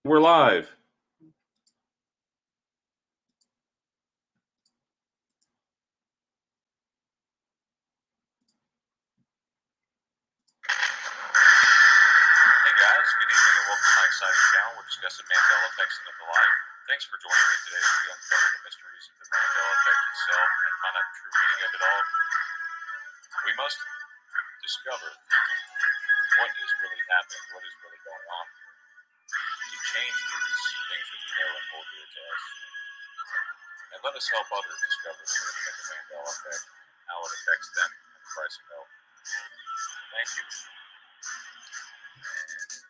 We're live. Hey guys, good evening and welcome to my exciting channel. We're discussing Mandela effects and the like. Thanks for joining me today as we uncover the mysteries of the Mandela effect itself and find out the true meaning of it all. We must discover what is really happening, what is really going on to change these things that we know and hold dear to us. And let us help others discover the meaning of the Mandela effect, how it affects them, and the price of help. Thank you.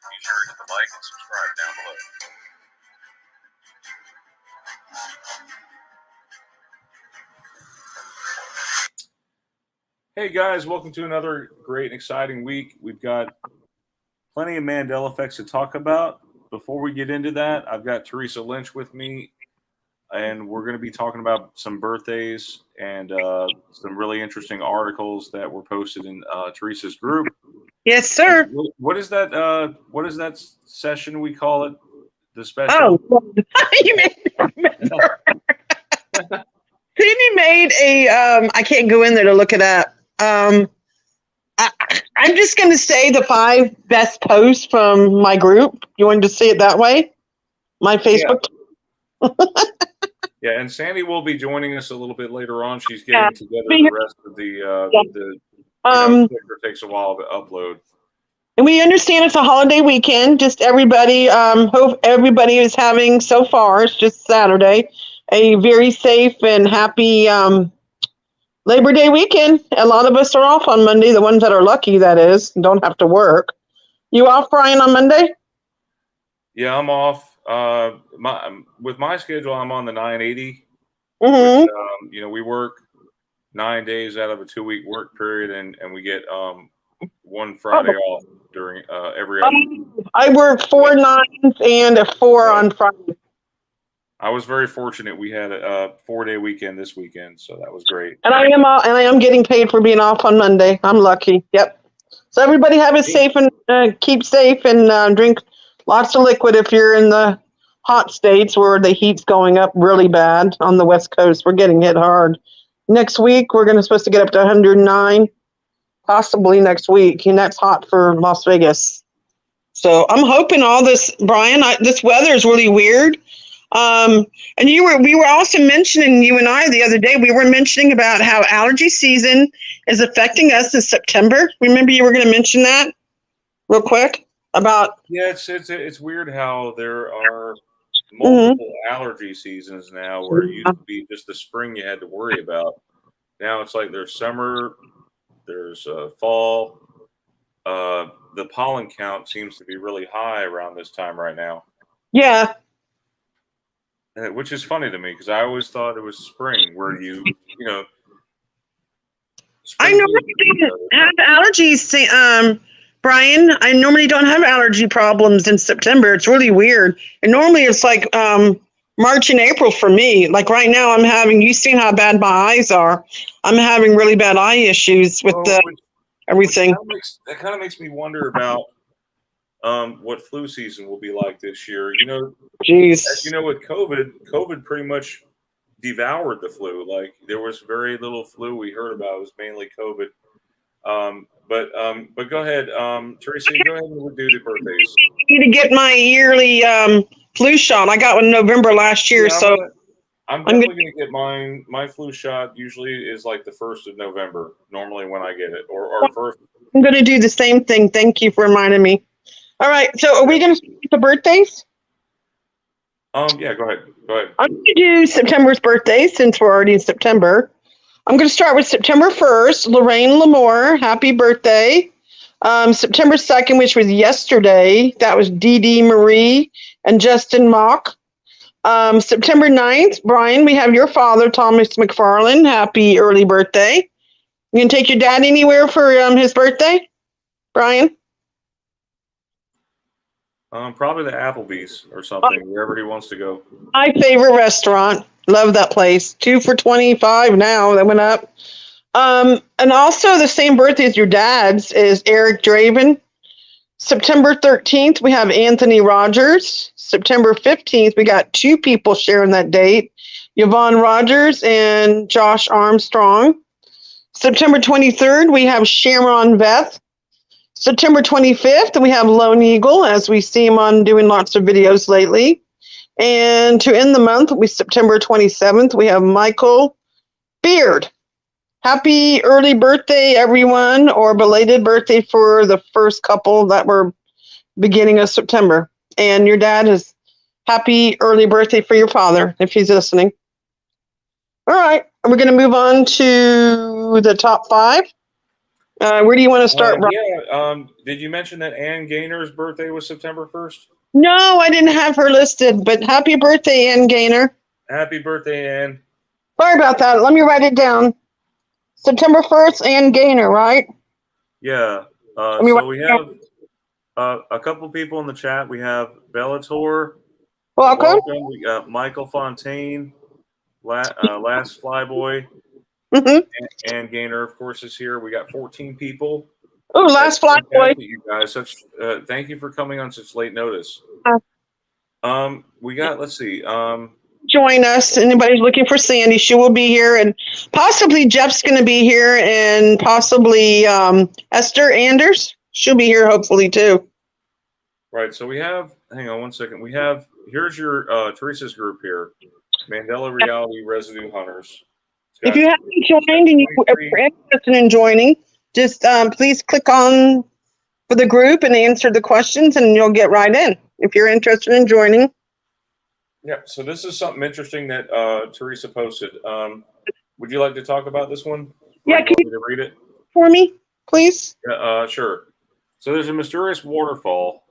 Be sure to hit the like and subscribe down below. Hey guys, welcome to another great and exciting week. We've got plenty of Mandela effects to talk about. Before we get into that, I've got Teresa Lynch with me, and we're going to be talking about some birthdays and some really interesting articles that were posted in Teresa's group. Yes, sir. What is that? What is that session we call it? The special. Oh, you made remember. Phoebe made a. I can't go in there to look it up. I'm just going to say the 5 best posts from my group. You wanted to see it that way? My Facebook. Yeah, and Sandy will be joining us a little bit later on. She's getting together the rest of the it takes a while to upload. And we understand it's a holiday weekend. Just everybody, hope everybody is having so far. It's just Saturday, a very safe and happy Labor Day weekend. A lot of us are off on Monday. The ones that are lucky, that is, don't have to work. You off, Brian, on Monday? Yeah, I'm off. With my schedule, I'm on the 980. Mm-hmm. Which, we work 9 days out of a 2-week work period, and we get one Friday off during every other. I work 4 9s and a 4 on Friday. I was very fortunate. We had a 4-day weekend this weekend, so that was great. And I am getting paid for being off on Monday. I'm lucky. Yep. So everybody have it safe and keep safe and drink lots of liquid if you're in the hot states where the heat's going up really bad on the West Coast. We're getting hit hard. Next week we're supposed to get up to 109, possibly next week, and that's hot for Las Vegas. So I'm hoping all this, Brian. This weather is really weird. And we were also mentioning, you and I the other day, we were mentioning about how allergy season is affecting us in September. Remember you were going to mention that real quick about. Yeah, it's weird how there are multiple allergy seasons now where it used to be just the spring you had to worry about. Now it's like there's summer, there's fall. The pollen count seems to be really high around this time right now. Yeah. Which is funny to me because I always thought it was spring where I normally don't have allergies, Brian. I normally don't have allergy problems in September. It's really weird. And normally it's like March and April for me. Like right now you've seen how bad my eyes are. I'm having really bad eye issues with everything. That kind of makes me wonder about what flu season will be like this year. Jeez. As you know, with COVID pretty much devoured the flu. Like there was very little flu we heard about. It was mainly COVID. But go ahead, Teresa. Go ahead and do the birthdays. I need to get my yearly flu shot. I got one in November last year, I'm definitely going to get mine. My flu shot usually is like the 1st of November. Normally when I get it, or first. I'm going to do the same thing. Thank you for reminding me. All right, so are we going to start with the birthdays? Yeah, go ahead. I'm going to do September's birthdays since we're already in September. I'm going to start with September 1st, Lorraine Lamore, happy birthday. September 2nd, which was yesterday, that was Dee Dee Marie and Justin Mock. September 9th, Brian, we have your father, Thomas McFarland, happy early birthday. You can take your dad anywhere for his birthday, Brian? Probably the Applebee's or something, wherever he wants to go. My favorite restaurant. Love that place. 2 for $25 now. That went up. And also the same birthday as your dad's is Eric Draven. September 13th, we have Anthony Rogers. September 15th, we got 2 people sharing that date, Yvonne Rogers and Josh Armstrong. September 23rd, we have Sharon Beth. September 25th, we have Lone Eagle, as we see him on doing lots of videos lately. And to end the month, September 27th, we have Michael Beard. Happy early birthday, everyone, or belated birthday for the first couple that were beginning of September. And your dad is happy early birthday for your father, if he's listening. All right, we're going to move on to the top 5. Where do you want to start, Brian? Did you mention that Ann Gaynor's birthday was September 1st? No, I didn't have her listed, but happy birthday, Ann Gaynor. Happy birthday, Ann. Sorry about that. Let me write it down. September 1st, Ann Gaynor, right? Yeah. So we have a couple people in the chat. We have Bellator. Welcome. We got Michael Fontaine, Last Flyboy. Mm-hmm. Ann Gaynor, of course, is here. We got 14 people. Oh, Last Flyboy. You guys, thank you for coming on such late notice. We got, let's see. Join us. Anybody's looking for Sandy, she will be here, and possibly Jeff's going to be here, and possibly Esther Anders. She'll be here hopefully too. Right. So we have. Hang on one second. Here's your Teresa's group here, Mandela Reality Residue Hunters. If you haven't joined and you're interested in joining, just please click on for the group and answer the questions, and you'll get right in if you're interested in joining. Yeah, so this is something interesting that Teresa posted. Would you like to talk about this one? Yeah, can you read it for me, please? Yeah, sure. So there's a mysterious waterfall,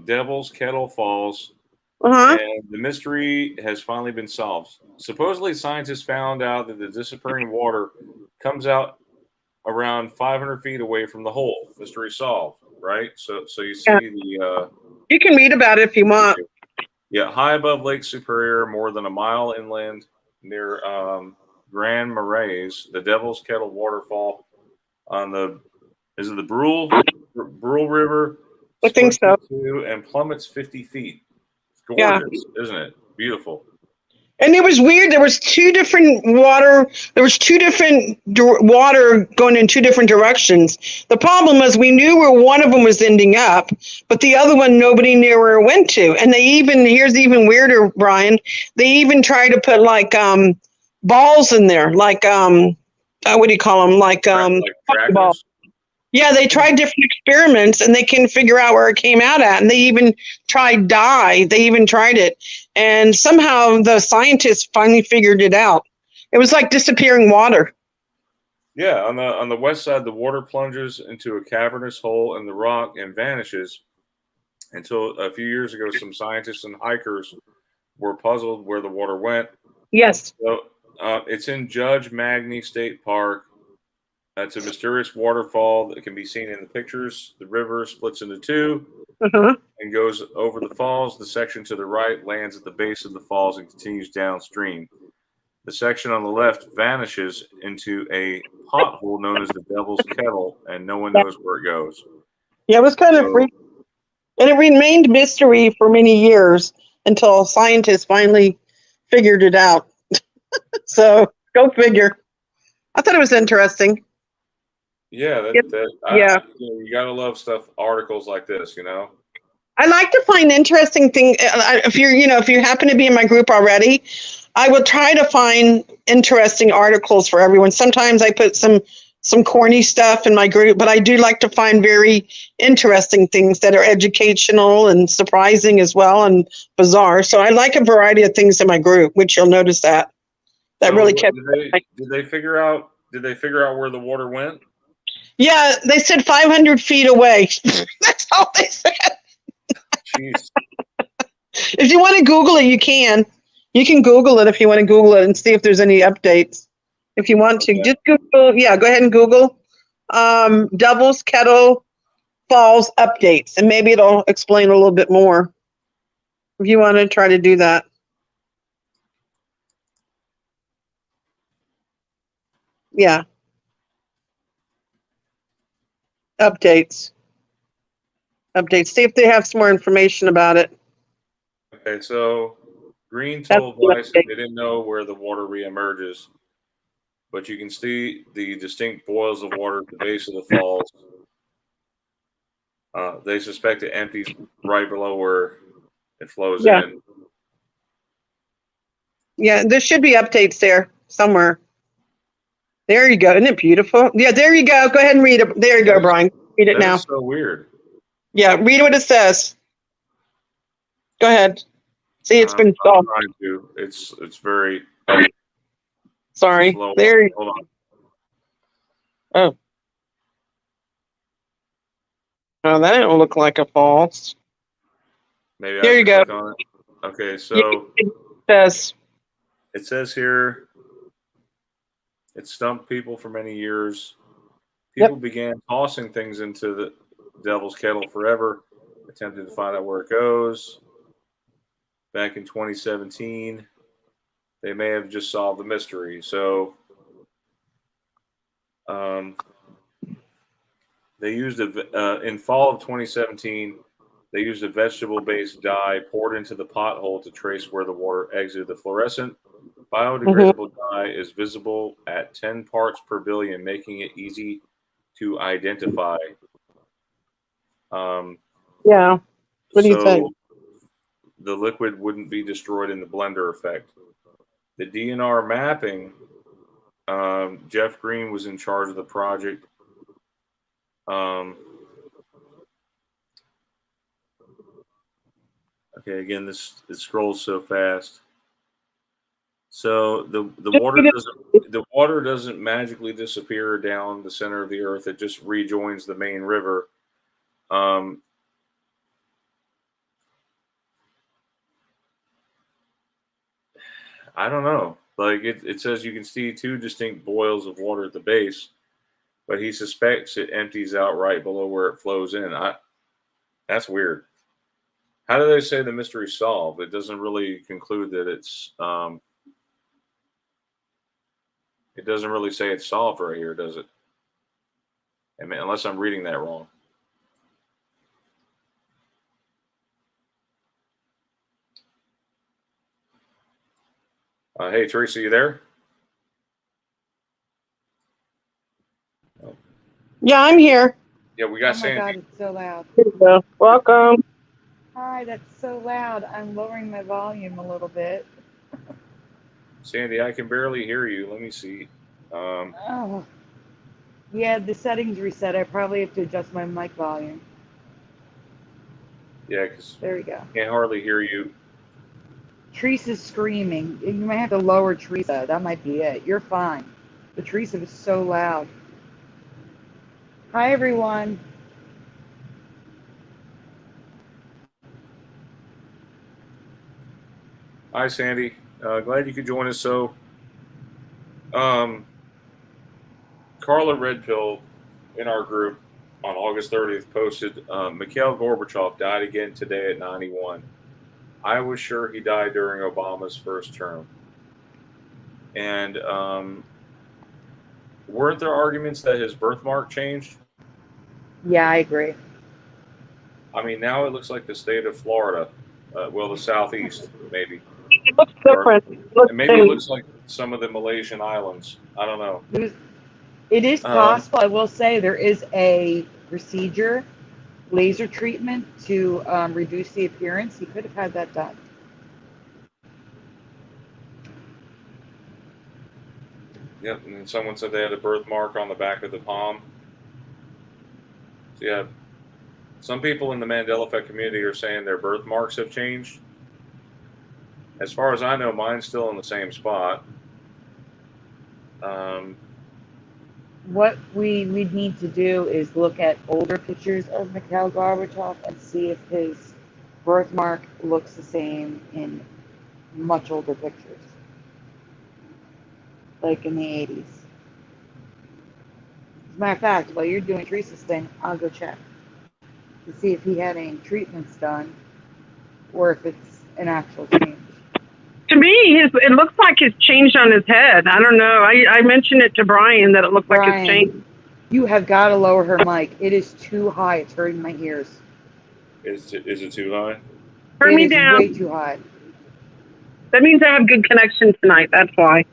Devil's Kettle Falls, and the mystery has finally been solved. Supposedly, scientists found out that the disappearing water comes out around 500 feet away from the hole. Mystery solved, right? So you see the. You can read about it if you want. Yeah, high above Lake Superior, more than a mile inland near Grand Marais, the Devil's Kettle waterfall on the Brule River. I think so. And plummets 50 feet. It's gorgeous, isn't it? Beautiful. And it was weird. There was 2 different water. There was 2 different water going in 2 different directions. The problem was we knew where one of them was ending up, but the other one nobody knew where it went to. And here's even weirder, Brian. They even tried to put like balls in there, like what do you call them? Like balls. Yeah, they tried different experiments and they couldn't figure out where it came out at. And they even tried dye. They even tried it. And somehow the scientists finally figured it out. It was like disappearing water. Yeah, on the west side, the water plunges into a cavernous hole in the rock and vanishes until a few years ago, some scientists and hikers were puzzled where the water went. Yes. So it's in Judge Magny State Park. It's a mysterious waterfall that can be seen in the pictures. The river splits into 2 and goes over the falls. The section to the right lands at the base of the falls and continues downstream. The section on the left vanishes into a pothole known as the Devil's Kettle, and no one knows where it goes. Yeah, it was kind of freaky. And it remained mystery for many years until scientists finally figured it out. So, go figure. I thought it was interesting. Yeah, you gotta love articles like this, I like to find interesting things. If you happen to be in my group already, I will try to find interesting articles for everyone. Sometimes I put some corny stuff in my group, but I do like to find very interesting things that are educational and surprising as well and bizarre. So I like a variety of things in my group, which you'll notice that really kept. Did they figure out where the water went? Yeah, they said 500 feet away. That's all they said. Jeez. If you want to Google it, you can. You can Google it if you want to Google it and see if there's any updates. If you want to, just Google. Yeah, go ahead and Google Devil's Kettle Falls updates, and maybe it'll explain a little bit more. If you want to try to do that. Yeah. Updates. updates. See if they have some more information about it. Okay, so Green That's told the Weiss that update. they didn't know where the water reemerges, but you can see the distinct boils of water at the base of the falls. They suspect it empties right below where it flows Yeah. in. Yeah, there should be updates there somewhere. There you go. Isn't it beautiful? Yeah, there you go. Go ahead and read it. There you go, Brian. Read it That now. is so weird. Yeah, read what it says. Go ahead. See, it's been I'm solved. trying to. It's very Sorry. slow. There you Hold on. Oh. Oh, that didn't look like a false. Maybe There I you have to go. click on it. Okay, so Yeah, it says. it says here it stumped people for many years. People began tossing things into the devil's kettle forever, attempting to find out where it goes. Back in 2017, they may have just solved the mystery. So they used in fall of 2017. They used a vegetable-based dye poured into the pothole to trace where the water exited. The fluorescent biodegradable dye is visible at 10 parts per billion, making it easy to identify. Yeah. What do you So think? the liquid wouldn't be destroyed in the blender effect. The DNR mapping, Jeff Green was in charge of the project. Okay, again, it scrolls so fast. So the water doesn't magically disappear down the center of the earth. It just rejoins the main river. I don't know. Like it says you can see two distinct boils of water at the base, but he suspects it empties out right below where it flows in. That's weird. How do they say the mystery's solved? It doesn't really conclude that it's. It doesn't really say it's solved right here, does it? I mean, unless I'm reading that wrong. Hey, Teresa, you there? Yeah, I'm here. Yeah, we got Oh my Sandy. God, it's so loud. Here you go. Welcome. Hi, that's so loud. I'm lowering my volume a little bit. Sandy, I can barely hear you. Let me see. Oh. Yeah, the settings reset. I probably have to adjust my mic volume. Yeah, because There we go. can't hardly hear you. Teresa's screaming. You might have to lower Teresa. That might be it. You're fine. But Teresa was so loud. Hi, everyone. Hi, Sandy. Glad you could join us. So, Carla Redpill in our group on August 30th posted Mikhail Gorbachev died again today at 91. I was sure he died during Obama's first term. And weren't there arguments that his birthmark changed? Yeah, I agree. I mean, now it looks like the state of Florida. Well, the southeast, maybe. It looks different. Maybe it looks like some of the Malaysian islands. I don't know. It is possible. I will say there is a procedure, laser treatment to reduce the appearance. He could have had that done. Yep, and then someone said they had a birthmark on the back of the palm. So yeah, some people in the Mandela effect community are saying their birthmarks have changed. As far as I know, mine's still in the same spot. What we need to do is look at older pictures of Mikhail Gorbachev and see if his birthmark looks the same in much older pictures, like in the 80s. As a matter of fact, while you're doing Teresa's thing, I'll go check to see if he had any treatments done or if it's an actual change. To me, it looks like it's changed on his head. I don't know. I mentioned it to Brian that it looked like it's changed. You have got to lower her mic. It is too high. It's hurting my ears. Is it too high? Turn It me is down. way too high. That means I have good connection tonight. That's why.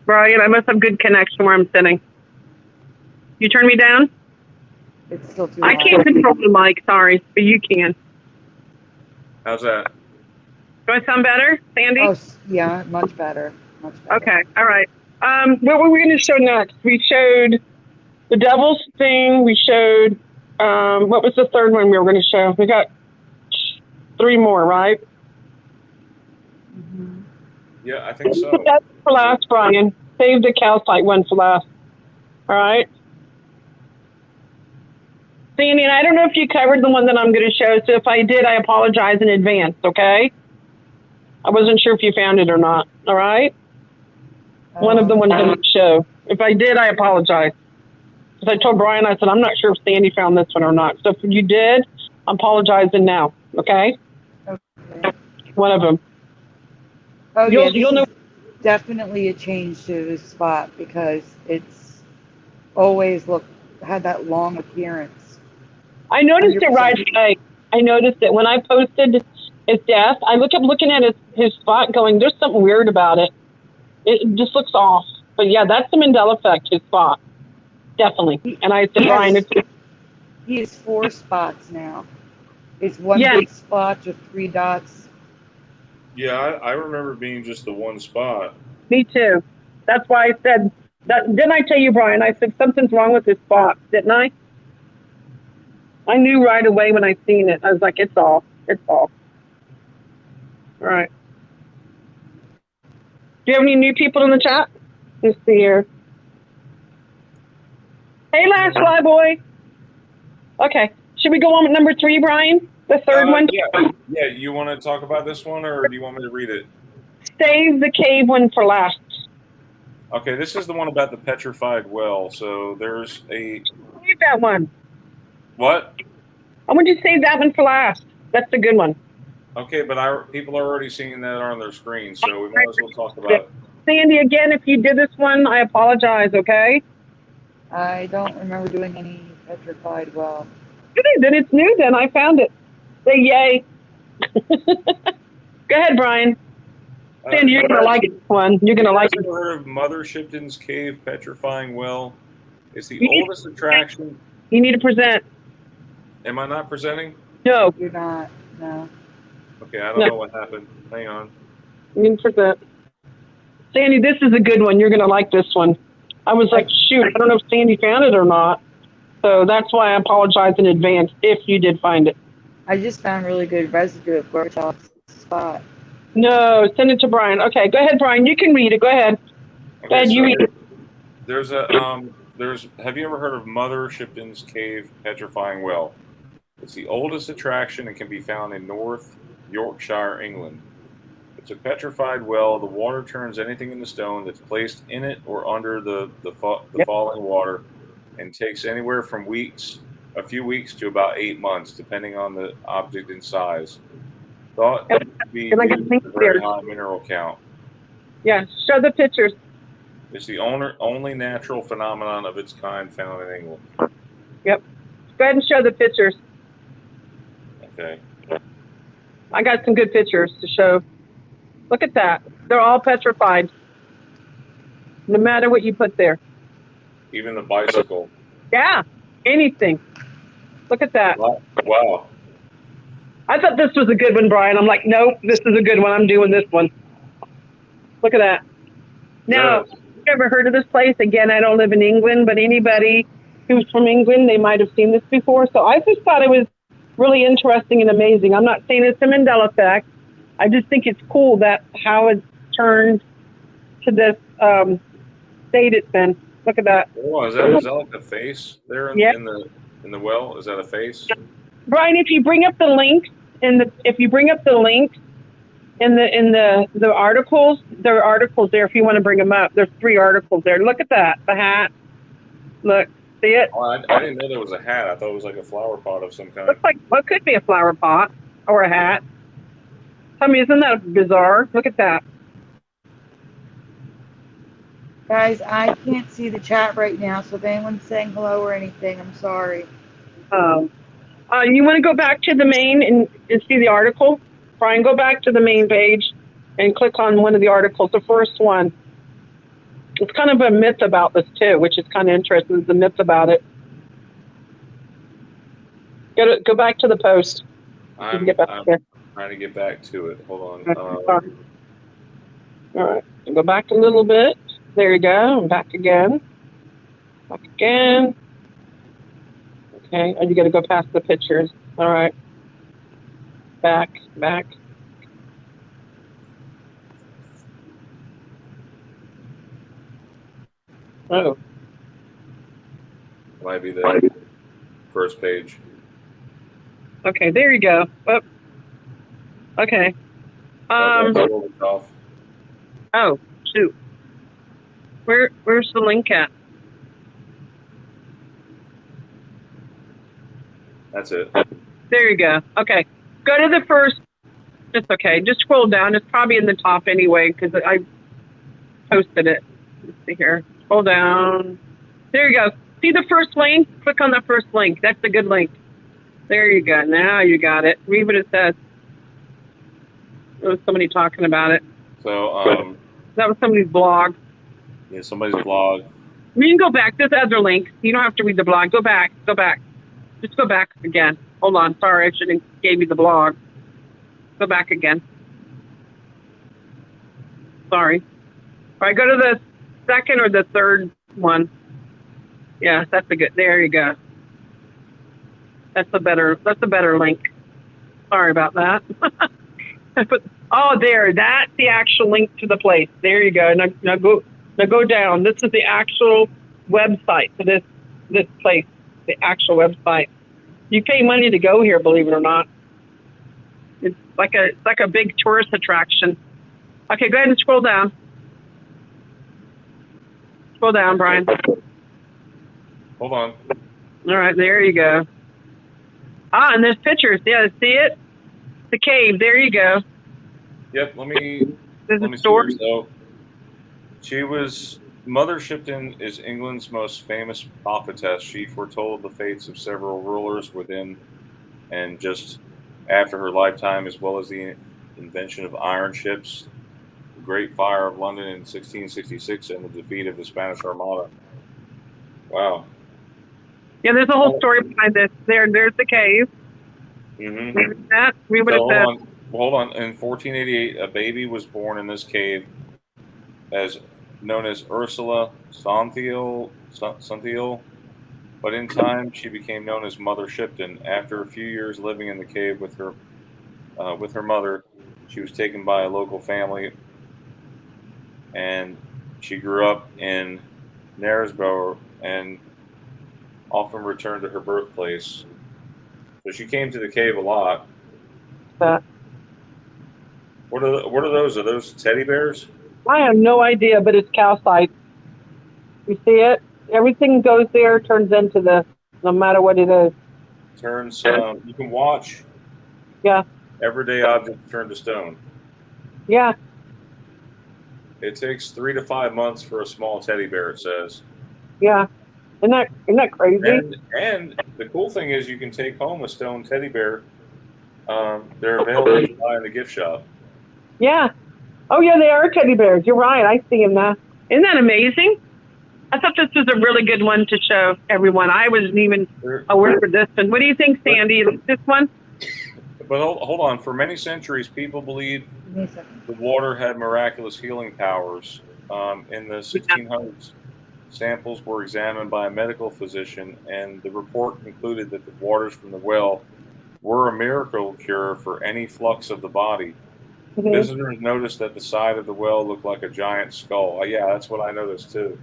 Brian, I must have good connection where I'm sitting. You turn me down? It's still too I high. can't control the mic, sorry, but you can. How's that? Do I sound better, Sandy? Oh, yeah, much better. Much better. Okay, all right. What were we going to show next? We showed the devil's thing. We showed, what was the third one we were going to show? We got 3 more, right? Mhm. Yeah, I think so. Put that for last, Brian. Save the calcite one for last. All right. Sandy, and I don't know if you covered the one that I'm going to show, so if I did, I apologize in advance, okay? I wasn't sure if you found it or not, all right? One of the ones in the show. If I did, I apologize. Because I told Brian, I said, I'm not sure if Sandy found this one or not. So if you did, I'm apologizing now, okay? Okay. One of them. Oh, You'll- yeah, this you'll know- is definitely a change to this spot because it's always had that long appearance. I noticed it 100%. right away. I noticed it when I posted his death. I kept looking at his spot going, there's something weird about it. It just looks off. But yeah, that's the Mandela effect, his spot. Definitely. And I said, Brian, it's He has 4 spots now. It's one Yeah. big spot with 3 dots. Yeah, I remember being just the one spot. me too. That's why I said that. Didn't I tell you, Brian? I said something's wrong with his spot, didn't I? I knew right away when I seen it. I was like, it's off. It's off. All right. Do you have any new people in the chat? Let's see here. Hey, last fly boy. Okay. Should we go on with number 3, Brian? The third one? Yeah. You want to talk about this one, or do you want me to read it? Save the cave one for last. Okay, this is the one about the petrified well. So there's a Save that one. what? I want you to save that one for last. That's the good one. Okay, but people are already seeing that on their screen, so we might as well talk about it. Sandy, again, if you did this one, I apologize, okay? I don't remember doing any petrified well. Good, then it's new then. I found it. Say yay. Go ahead, Brian. Sandy, you're going to like this one. You're going to like Have it. you heard of Mother Shipton's Cave Petrifying Well? It's the You- oldest attraction. You need to present. Am I not presenting? No, You're not, no. Okay, I don't No. know what happened. Hang on. you need to present. Sandy, this is a good one. You're going to like this one. I was like, shoot, I don't know if Sandy found it or not. So that's why I apologize in advance if you did find it. I just found really good residue of Gorbachev's spot. No, send it to Brian. Okay, go ahead, Brian. You can read it. Go ahead. Go ahead, you read it. There's have you ever heard of Mother Shipton's Cave Petrifying Well? It's the oldest attraction and can be found in North Yorkshire, England. It's a petrified well. The water turns anything in the stone that's placed in it or under the falling water, and takes anywhere from a few weeks to about 8 months, depending on the object and size. Thought to be Can I due get to pink the very here? high mineral count. Yeah, show the pictures. It's the only natural phenomenon of its kind found in England. Yep. Go ahead and show the pictures. Okay. I got some good pictures to show. Look at that. They're all petrified. No matter what you put there. Even the bicycle. Yeah, anything. Look at that. Wow. I thought this was a good one, Brian. I'm like, nope, this is a good one. I'm doing this one. Look at that. Now, Yes. you ever heard of this place? Again, I don't live in England, but anybody who's from England, they might have seen this before. So I just thought it was really interesting and amazing. I'm not saying it's a Mandela effect. I just think it's cool that how it's turned to this state it's in. Look at that. Oh, is that like a face there Yeah. in the well? Is that a face? Brian, if you bring up the link in the articles, there are articles there if you want to bring them up. There's 3 articles there. Look at that. The hat. Look, see it? Oh, I didn't know there was a hat. I thought it was like a flower pot of some kind. Looks like what could be a flower pot or a hat. I mean, isn't that bizarre? Look at that. Guys, I can't see the chat right now, so if anyone's saying hello or anything, I'm sorry. You want to go back to the main and see the article? Brian, go back to the main page and click on one of the articles, the first one. It's kind of a myth about this too, which is kind of interesting, the myth about it. Go back to the post. I'm get back there. trying to get back to it. Hold Okay, on. sorry. All right, go back a little bit. There you go, and back again. Back again. Okay, and you got to go past the pictures. All right. Back. Oh. Might be the first page. Okay, there you go. Oh. Okay. Off. Oh, shoot. Where's the link at? That's it. There you go. Okay. Go to the first. It's okay. Just scroll down. It's probably in the top anyway because I posted it. Let's see here. Scroll down. There you go. See the first link? Click on the first link. That's a good link. There you go. Now you got it. Read what it says. There was somebody talking about it. So, that was somebody's blog. Yeah, somebody's blog. You can go back. There's other links. You don't have to read the blog. Go back. Just go back again. Hold on. Sorry, I should have gave you the blog. Go back again. Sorry. All right, go to the second or the third one. Yeah, that's a good. There you go. That's a better link. Sorry about that. Oh, there. That's the actual link to the place. There you go. Now go down. This is the actual website for this place. The actual website. You pay money to go here, believe it or not. It's like a big tourist attraction. Okay, go ahead and scroll down. Scroll down, Brian. Hold on. All right, there you go. Ah, and there's pictures. Yeah, see it? The cave. There you go. Yep. Let me There's a see store. here. So, Mother Shipton is England's most famous prophetess. She foretold the fates of several rulers within and just after her lifetime, as well as the invention of iron ships, the Great Fire of London in 1666, and the defeat of the Spanish Armada. Wow. Yeah, there's a whole story behind this. There's the cave. Mm-hmm. Read what it says. Hold on. In 1488, a baby was born in this cave, known as Ursula Santiel, but in time she became known as Mother Shipton. After a few years living in the cave with her mother, she was taken by a local family, and she grew up in Knaresborough and often returned to her birthplace. So she came to the cave a lot. What are those? Are those teddy bears? I have no idea, but it's calcite. You see it? Everything goes there, turns into this, no matter what it is. You can watch. Yeah. Everyday objects turn to stone. Yeah. It takes 3 to 5 months for a small teddy bear, it says. Yeah. Isn't that crazy? And the cool thing is you can take home a stone teddy bear. They're available to buy in the gift shop. Yeah. Oh, yeah, they are teddy bears. You're right. I see them now. Isn't that amazing? I thought this was a really good one to show everyone. I wasn't even aware of this one. What do you think, Sandy? This one? But hold on. For many centuries, people believed the water had miraculous healing powers. In the 1600s, samples were examined by a medical physician, and the report concluded that the waters from the well were a miracle cure for any flux of the body. Mm-hmm. Visitors noticed that the side of the well looked like a giant skull. Yeah, that's what I noticed too.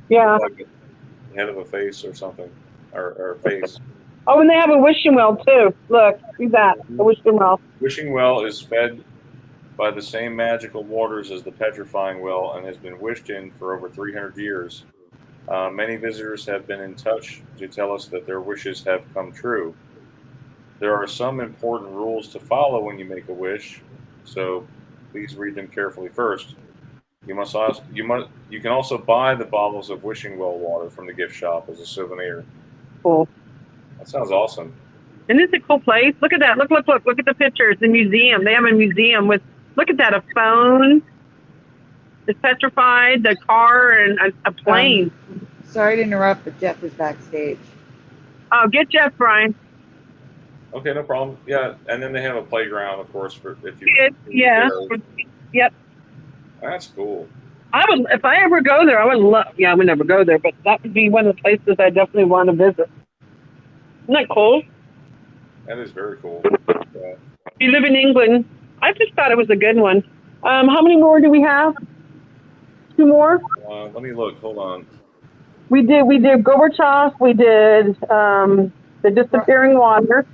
Yeah. Like the head of a face or something, or a face. Oh, and they have a wishing well too. Look, see that, the wishing well. Wishing well is fed by the same magical waters as the petrifying well and has been wished in for over 300 years. Many visitors have been in touch to tell us that their wishes have come true. There are some important rules to follow when you make a wish, so please read them carefully first. You can also buy the bottles of wishing well water from the gift shop as a souvenir. Cool. That sounds awesome. And it's a cool place. Look at that. Look at the pictures. The museum. They have a museum with, look at that, a phone. It's petrified, the car, and a plane. Sorry to interrupt, but Jeff is backstage. Oh, get Jeff, Brian. Okay, no problem. Yeah, and then they have a playground, of course, for if you. Yeah. Yep. That's cool. I would, if I ever go there, I would love. Yeah, I would never go there, but that would be one of the places I definitely want to visit. Isn't that cool? That is very cool. Yeah. You live in England. I just thought it was a good one. How many more do we have? 2 more? Let me look. Hold on. We did Gorbachev. We did the disappearing water.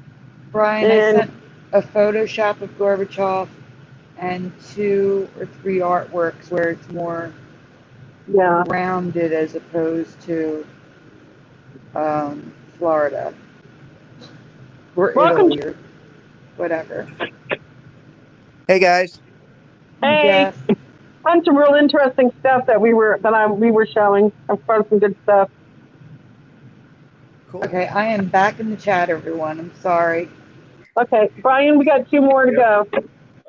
Brian, I sent a Photoshop of Gorbachev and 2 or 3 artworks where it's more rounded as opposed to Florida or Italy or whatever. Hey guys. Hey, found some real interesting stuff that we were showing. I found some good stuff. Cool. Okay, I am back in the chat, everyone. I'm sorry. Okay, Brian, we got 2 more to go.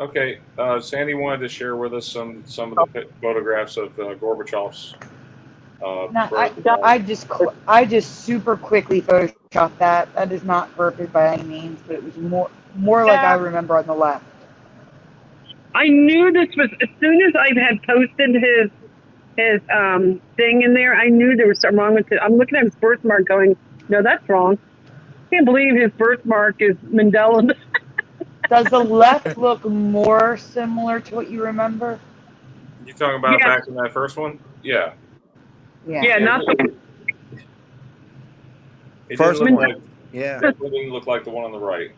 Okay, Sandy wanted to share with us some of the photographs of Gorbachev's. I just super quickly photoshopped that. That is not perfect by any means, but it was more like I remember on the left. I knew this was, as soon as I had posted his thing in there, I knew there was something wrong with it. I'm looking at his birthmark going, no, that's wrong. I can't believe his birthmark is Mandela. Does the left look more similar to what you remember? You talking about back in that first one? Yeah. Yeah, not the It First didn't look one. like, Yeah. it didn't look like the one on the right.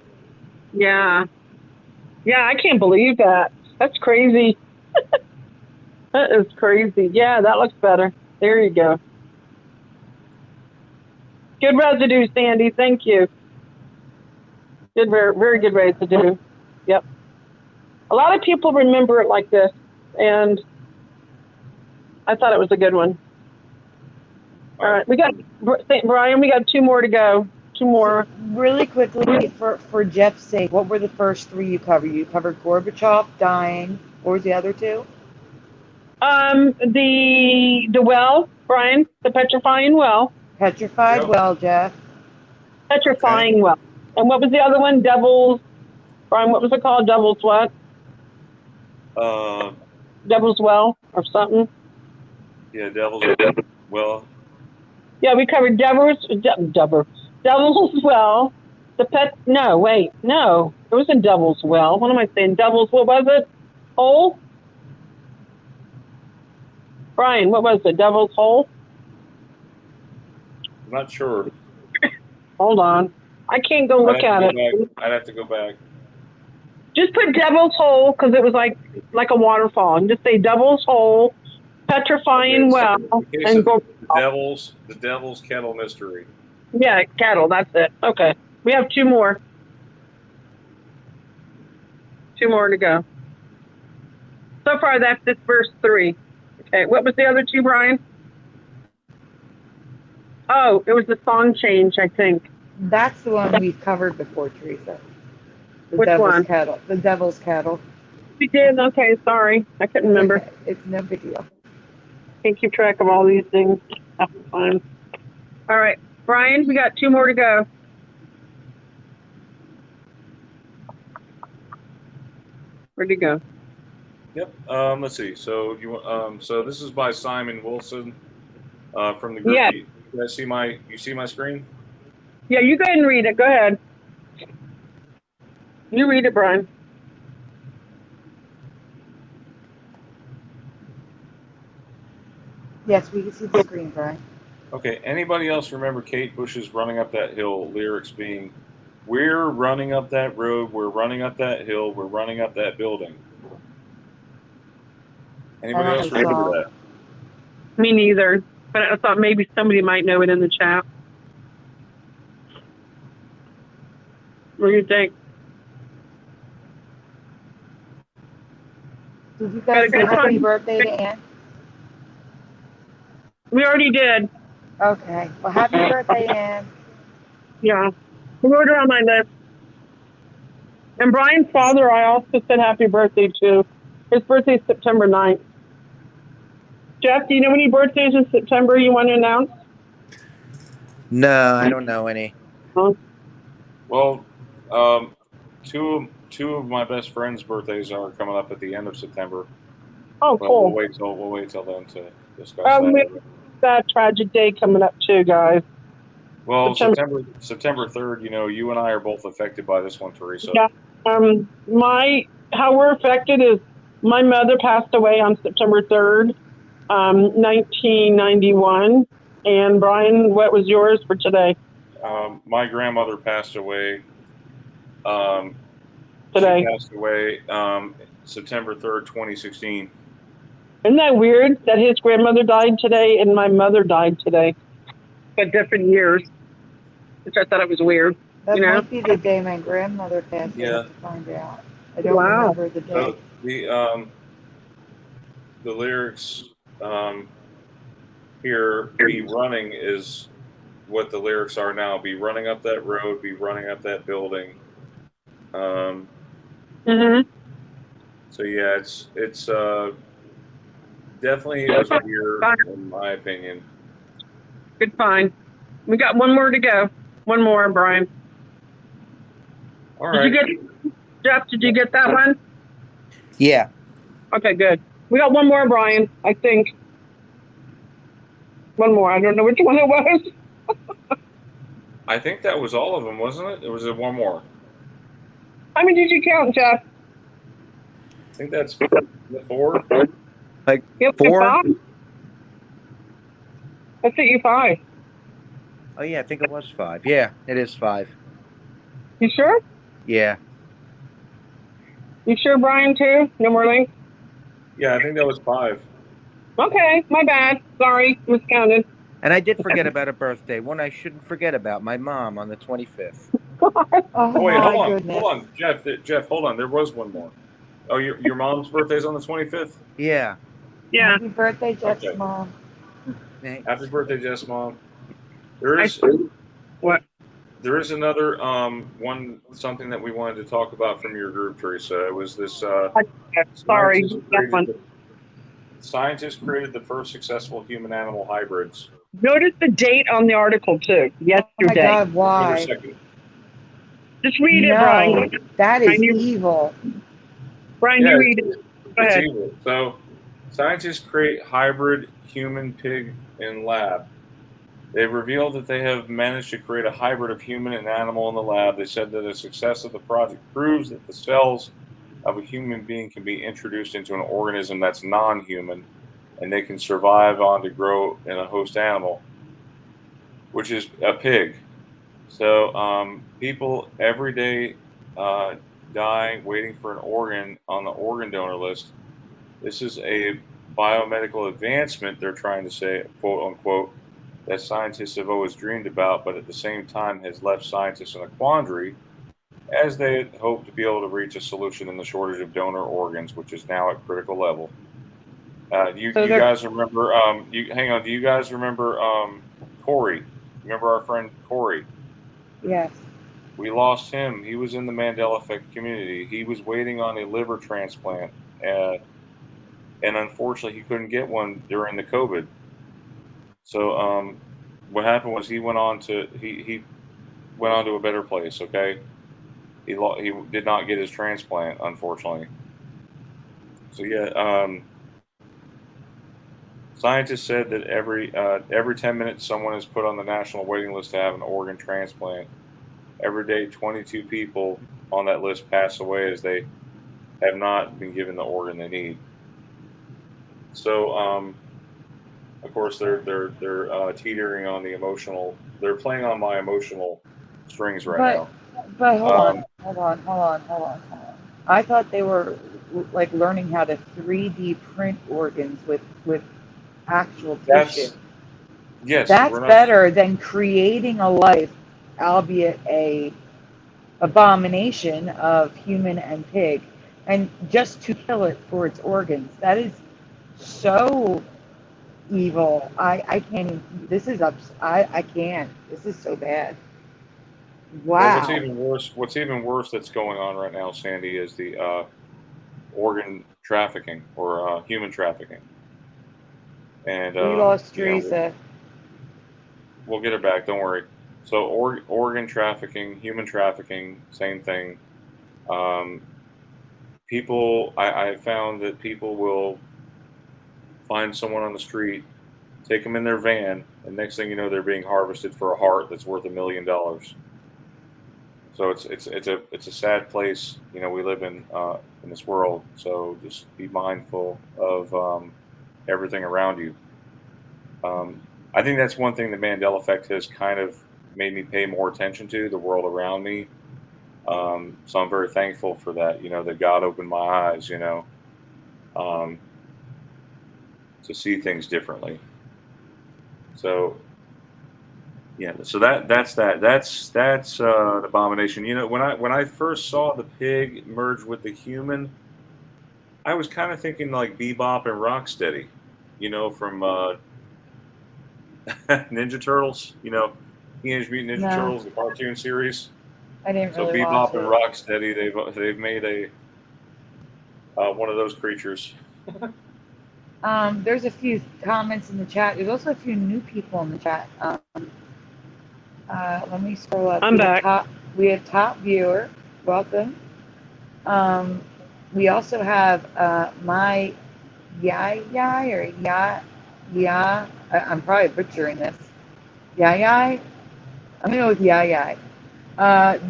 Yeah, I can't believe that. That's crazy. That is crazy. Yeah, that looks better. There you go. Good residue, Sandy. Thank you. Good, very good residue. Yep. A lot of people remember it like this, and I thought it was a good one. All right, we got Brian. We got 2 more to go. 2 more. Really quickly, for Jeff's sake, what were the first 3 you covered? You covered Gorbachev dying. What was the other 2? The well, Brian, the petrifying well. Petrified well, Jeff. Petrifying well. And what was the other one? Devil's, Brian, what was it called? Devil's what? Devil's well or something? Yeah, Devil's well. Yeah, we covered Devil's well. No, it wasn't Devil's well. What am I saying? Devil's, what was it? Hole? Brian, what was it? Devil's hole? I'm not sure. Hold on. I can't go look at it. I'd have to go back. Just put Devil's Hole because it was like a waterfall, and just say Devil's Hole, petrifying well, and go. The Devil's Kettle mystery. Yeah, Kettle. That's it. Okay, we have 2 more. 2 more to go. So far, that's this verse 3. Okay, what was the other 2, Brian? Oh, it was the song change, I think. That's the one we've covered before, Teresa. Which one? Kettle. The Devil's Kettle. We did? Okay, sorry. I couldn't remember. Okay. It's no big deal. Can't keep track of all these things half the time. All right, Brian, we got 2 more to go. Where'd he go? Yep. Let's see. So so this is by Simon Wilson from the group. Yeah. You see my screen? Yeah, you go ahead and read it. Go ahead. You read it, Brian. Yes, we can see the screen, Brian. Okay. Anybody else remember Kate Bush's "Running Up That Hill" lyrics being, "We're running up that road, we're running up that hill, we're running up that building"? Anybody else remember that? Me neither, but I thought maybe somebody might know it in the chat. What do you think? Did you guys say happy birthday to Ann? We already did. Okay. Well, happy birthday, Ann. Yeah. We wrote her on my list. And Brian's father, I also said happy birthday to. His birthday's September 9th. Jeff, do you know any birthdays in September you want to announce? No, I don't know any. Huh? Well, two of my best friends' birthdays are coming up at the end of September. Oh, But cool. we'll wait till then to discuss We that. have that tragic day coming up too, guys. Well, September 3rd. You know, you and I are both affected by this one, Teresa. Yeah. How we're affected is my mother passed away on September 3rd, 1991. And Brian, what was yours for today? My grandmother passed away. Today. She passed away September 3rd, 2016. Isn't that weird that his grandmother died today and my mother died today? But different years. Which I thought it was weird. That You know? might be the day my grandmother passed. Yeah. I have to find out. I don't Wow. remember the day. So the lyrics here, "Be running" is what the lyrics are now. Be running up that road. Be running up that building. So yeah, it's definitely it was weird in my opinion. Good find. We got one more to go. One more, Brian. All right. Jeff, did you get that one? Yeah. Okay, good. We got one more, Brian, I think. One more. I don't know which one it was. I think that was all of them, wasn't it? Or was it one more? How many did you count, Jeff? I think that's 4. Like Yep, 4? 5? I think you 5. Oh, yeah, I think it was 5. Yeah, it is 5. You sure? Yeah. You sure, Brian, too? No more links? Yeah, I think that was 5. Okay, my bad. Sorry, miscounted. And I did forget about a birthday, one I shouldn't forget about, my mom on the 25th. Oh wait, my hold goodness. on, Jeff, hold on. There was one more. Oh, your mom's birthday's on the 25th? Yeah. Yeah. Happy birthday, Jeff's Okay. mom. Thanks. Happy birthday, Jeff's mom. There is another something that we wanted to talk about from your group, Teresa. It was this Sorry. scientists created the first successful human-animal hybrids. Notice the date on the article, too. Yesterday. Oh my God, why? September 2nd. Just read it, No, Brian. that is Brian, evil. Brian, Yeah, you read it. Go it's ahead. evil. So, scientists create hybrid human-pig in lab. They've revealed that they have managed to create a hybrid of human and animal in the lab. They said that the success of the project proves that the cells of a human being can be introduced into an organism that's non-human, and they can survive on to grow in a host animal, which is a pig. So people every day die waiting for an organ on the organ donor list. This is a biomedical advancement, they're trying to say, quote unquote, that scientists have always dreamed about, but at the same time has left scientists in a quandary as they hope to be able to reach a solution in the shortage of donor organs, which is now at critical level. You guys remember? Hang on. Do you guys remember Corey? Remember our friend Corey? Yes. We lost him. He was in the Mandela effect community. He was waiting on a liver transplant, and unfortunately, he couldn't get one during the COVID. So what happened was he went on to a better place. Okay, he did not get his transplant, unfortunately. So yeah, scientists said that every 10 minutes someone is put on the national waiting list to have an organ transplant. Every day, 22 people on that list pass away as they have not been given the organ they need. So, of course, they're teetering on the emotional. They're playing on my emotional strings right now. But hold on. I thought they were like learning how to 3D print organs with actual tissue. Yes, That's better than creating a life, albeit a abomination of human and pig, and just to kill it for its organs. That is so evil. I can't even, this is I can't. This is so bad. Well, what's Wow. even worse? What's even worse that's going on right now, Sandy, is the organ trafficking or human trafficking. And We lost you know, Teresa. we'll get her back. Don't worry. So, organ trafficking, human trafficking, same thing. Um, I found that people will find someone on the street, take them in their van, and next thing you know, they're being harvested for a heart that's worth $1 million. So it's a sad place. You know, we live in this world. So just be mindful of everything around you. I think that's one thing the Mandela effect has kind of made me pay more attention to the world around me. So I'm very thankful for that. You know, that God opened my eyes. You know, um, to see things differently. So yeah, so that's an abomination. You know, when I first saw the pig merge with the human, I was kind of thinking like Bebop and Rocksteady, you know, from Ninja Turtles. You know, Teenage Mutant Ninja No, Turtles, the cartoon series. I didn't So really watch Bebop and it. Rocksteady, they've made a one of those creatures. There's a few comments in the chat. There's also a few new people in the chat. Let me scroll up. I'm back. We have top viewer. Welcome. We also have my Yai or Ya. I'm probably butchering this. Yai. I'm gonna go with Yai.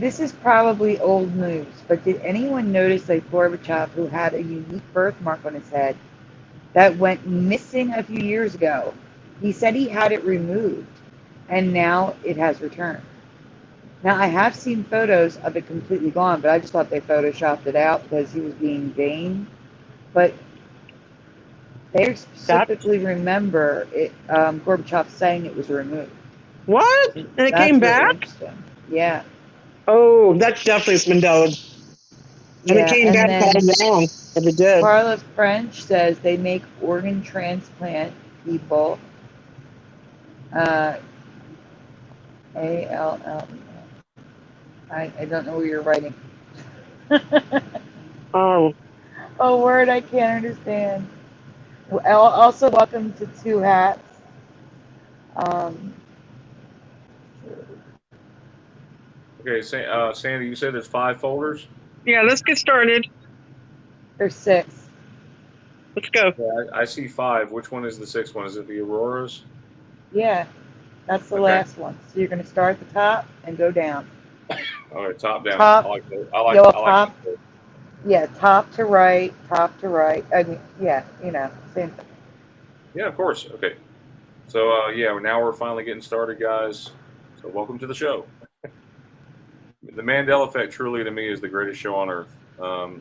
This is probably old news, but did anyone notice that Gorbachev, who had a unique birthmark on his head that went missing a few years ago, he said he had it removed, and now it has returned. Now, I have seen photos of it completely gone, but I just thought they photoshopped it out because he was being vain. But they specifically remember it, Gorbachev saying it was removed. What? And it That's came really back? interesting. Yeah. Oh, that's definitely Mandela. And it Yeah. came And back all then wrong. If it did. Carla French says they make organ transplant people. ALL. I don't know what you're writing. Oh, A word I can't understand. Also, welcome to Two Hats. Um, Okay, Sandy, you said there's 5 folders. yeah. Let's get started. there's 6. Let's go. Yeah, I see 5. Which one is the 6th one? Is it the Auroras? Yeah, that's the Okay. last one. So you're going to start at the top and go down. All right, top down. Top, I like that. top, yeah, top to right, top to right. I mean, yeah, same thing. Yeah, of course. Okay. So yeah, now we're finally getting started, guys. So welcome to the show. The Mandela Effect truly to me is the greatest show on earth,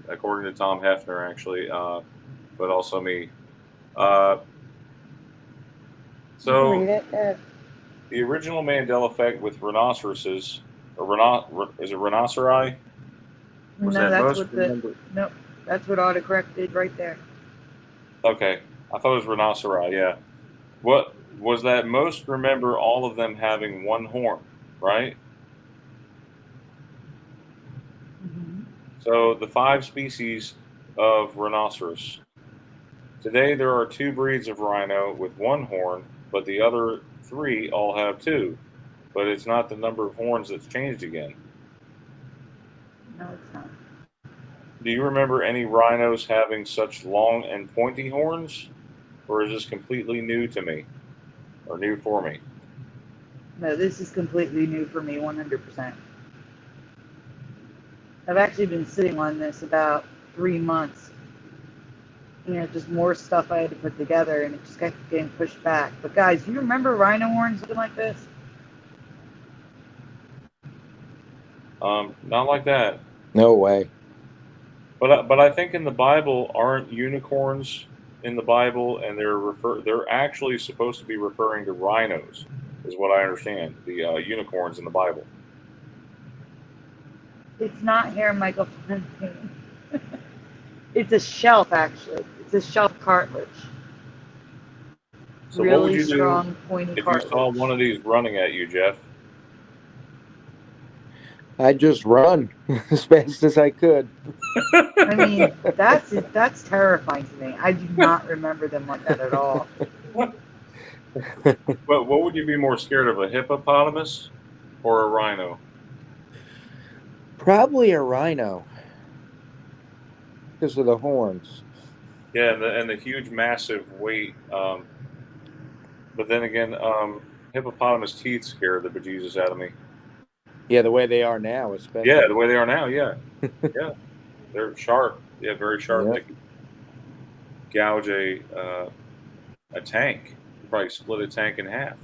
according to Tom Hefner, actually, but also me. You can read So it. the original Mandela Effect with rhinoceroses, or is it rhinoceri? Was No, that that's most what remember? nope, that's what autocorrect did right there. Okay, I thought it was rhinoceri. Yeah. What was that? Most remember all of them having one horn, right? Mm-hmm. So the 5 species of rhinoceros. Today there are 2 breeds of rhino with 1 horn, but the other 3 all have 2. But it's not the number of horns that's changed again. No, it's not. Do you remember any rhinos having such long and pointy horns? Or is this completely new to me? Or new for me? No, this is completely new for me, 100%. I've actually been sitting on this about 3 months. Just more stuff I had to put together, and it just kept getting pushed back. But guys, you remember rhino horns looking like this? Not like that. No way. But I think in the Bible aren't unicorns in the Bible, and they're actually supposed to be referring to rhinos, is what I understand. The unicorns in the Bible. It's not hair, Michael Fontaine. It's a shelf, actually. It's a shelf cartilage. So what would Really you do strong, pointy if you saw cartilage. one of these running at you, Jeff? I'd just run as fast as I could. I mean, that's terrifying to me. I do not remember them like that at all. But what would you be more scared of, a hippopotamus or a rhino? Probably a rhino because of the horns. Yeah, and the huge, massive weight. But then again, hippopotamus teeth scare the bejesus out of me. Yeah, the way they are now, especially. Yeah, the way they are now. Yeah, yeah, they're sharp. Yeah, very sharp. Yep. They can gouge a tank. Probably split a tank in half.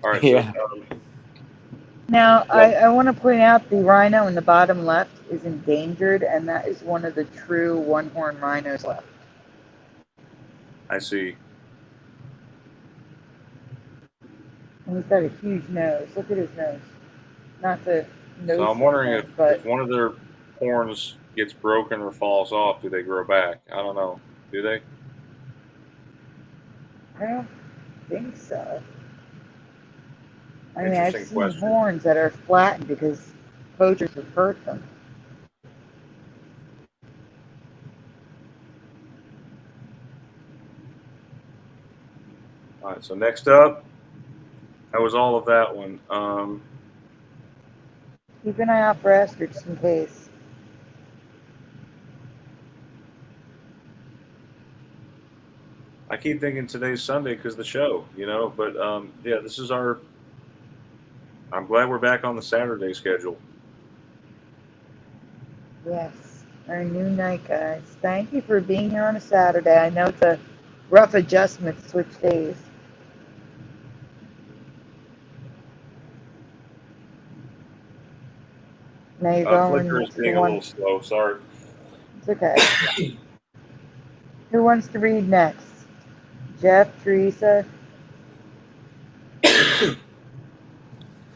All right. Yeah. So, Now, What? I want to point out the rhino in the bottom left is endangered, and that is one of the true one-horn rhinos left. I see. And he's got a huge nose. Look at his nose. Not the nose. So I'm wondering but if one of their horns gets broken or falls off, do they grow back? I don't know. Do they? I don't think so. I mean, I've Interesting seen question. horns that are flattened because poachers have hurt them. All right. So next up, that was all of that one. Keep an eye out for Esther just in case. I keep thinking today's Sunday because the show, But yeah, this is our. I'm glad we're back on the Saturday schedule. Yes, our new night, guys. Thank you for being here on a Saturday. I know it's a rough adjustment to switch days. Now you're going Flickr is to the being a one. little slow. Sorry. It's okay. Who wants to read next? Jeff, Teresa?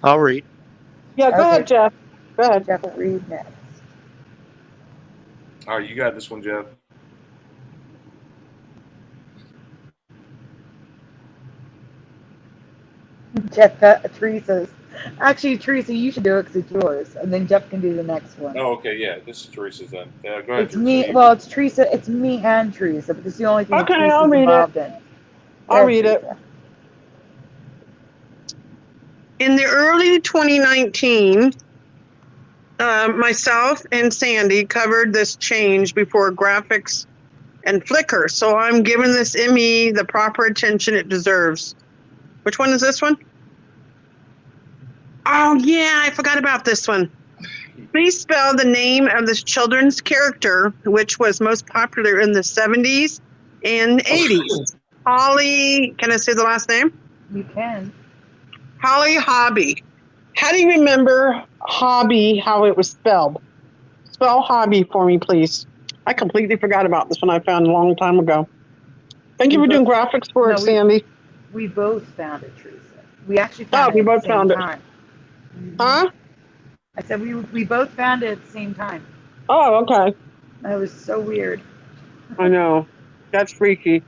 I'll read. Yeah, go Okay. ahead, Jeff. Go ahead. Jeff will read next. All right, you got this one, Jeff. Jeff, Teresa's. Actually, Teresa, you should do it because it's yours, and then Jeff can do the next one. Oh, okay, yeah. This is Teresa's then. Go ahead, It's Teresa. me. Well, it's Teresa. It's me and Teresa, but this is the only thing that Okay, Teresa's I'll read it. involved in. I'll read it. Teresa. In the early 2019, myself and Sandy covered this change before graphics and Flickr, so I'm giving this ME the proper attention it deserves. Which one is this one? Oh, yeah, I forgot about this one. Please spell the name of this children's character, which was most popular in the 70s and 80s. Holly, can I say the last name? You can. Holly Hobby. How do you remember hobby, how it was spelled? Spell hobby for me, please. I completely forgot about this one I found a long time ago. Thank you for doing graphics for us, Sandy. We both found it, Teresa. We actually found it we at both the same found it. time. Huh? I said we both found it at the same time. Oh, okay. That was so weird. I know. That's freaky.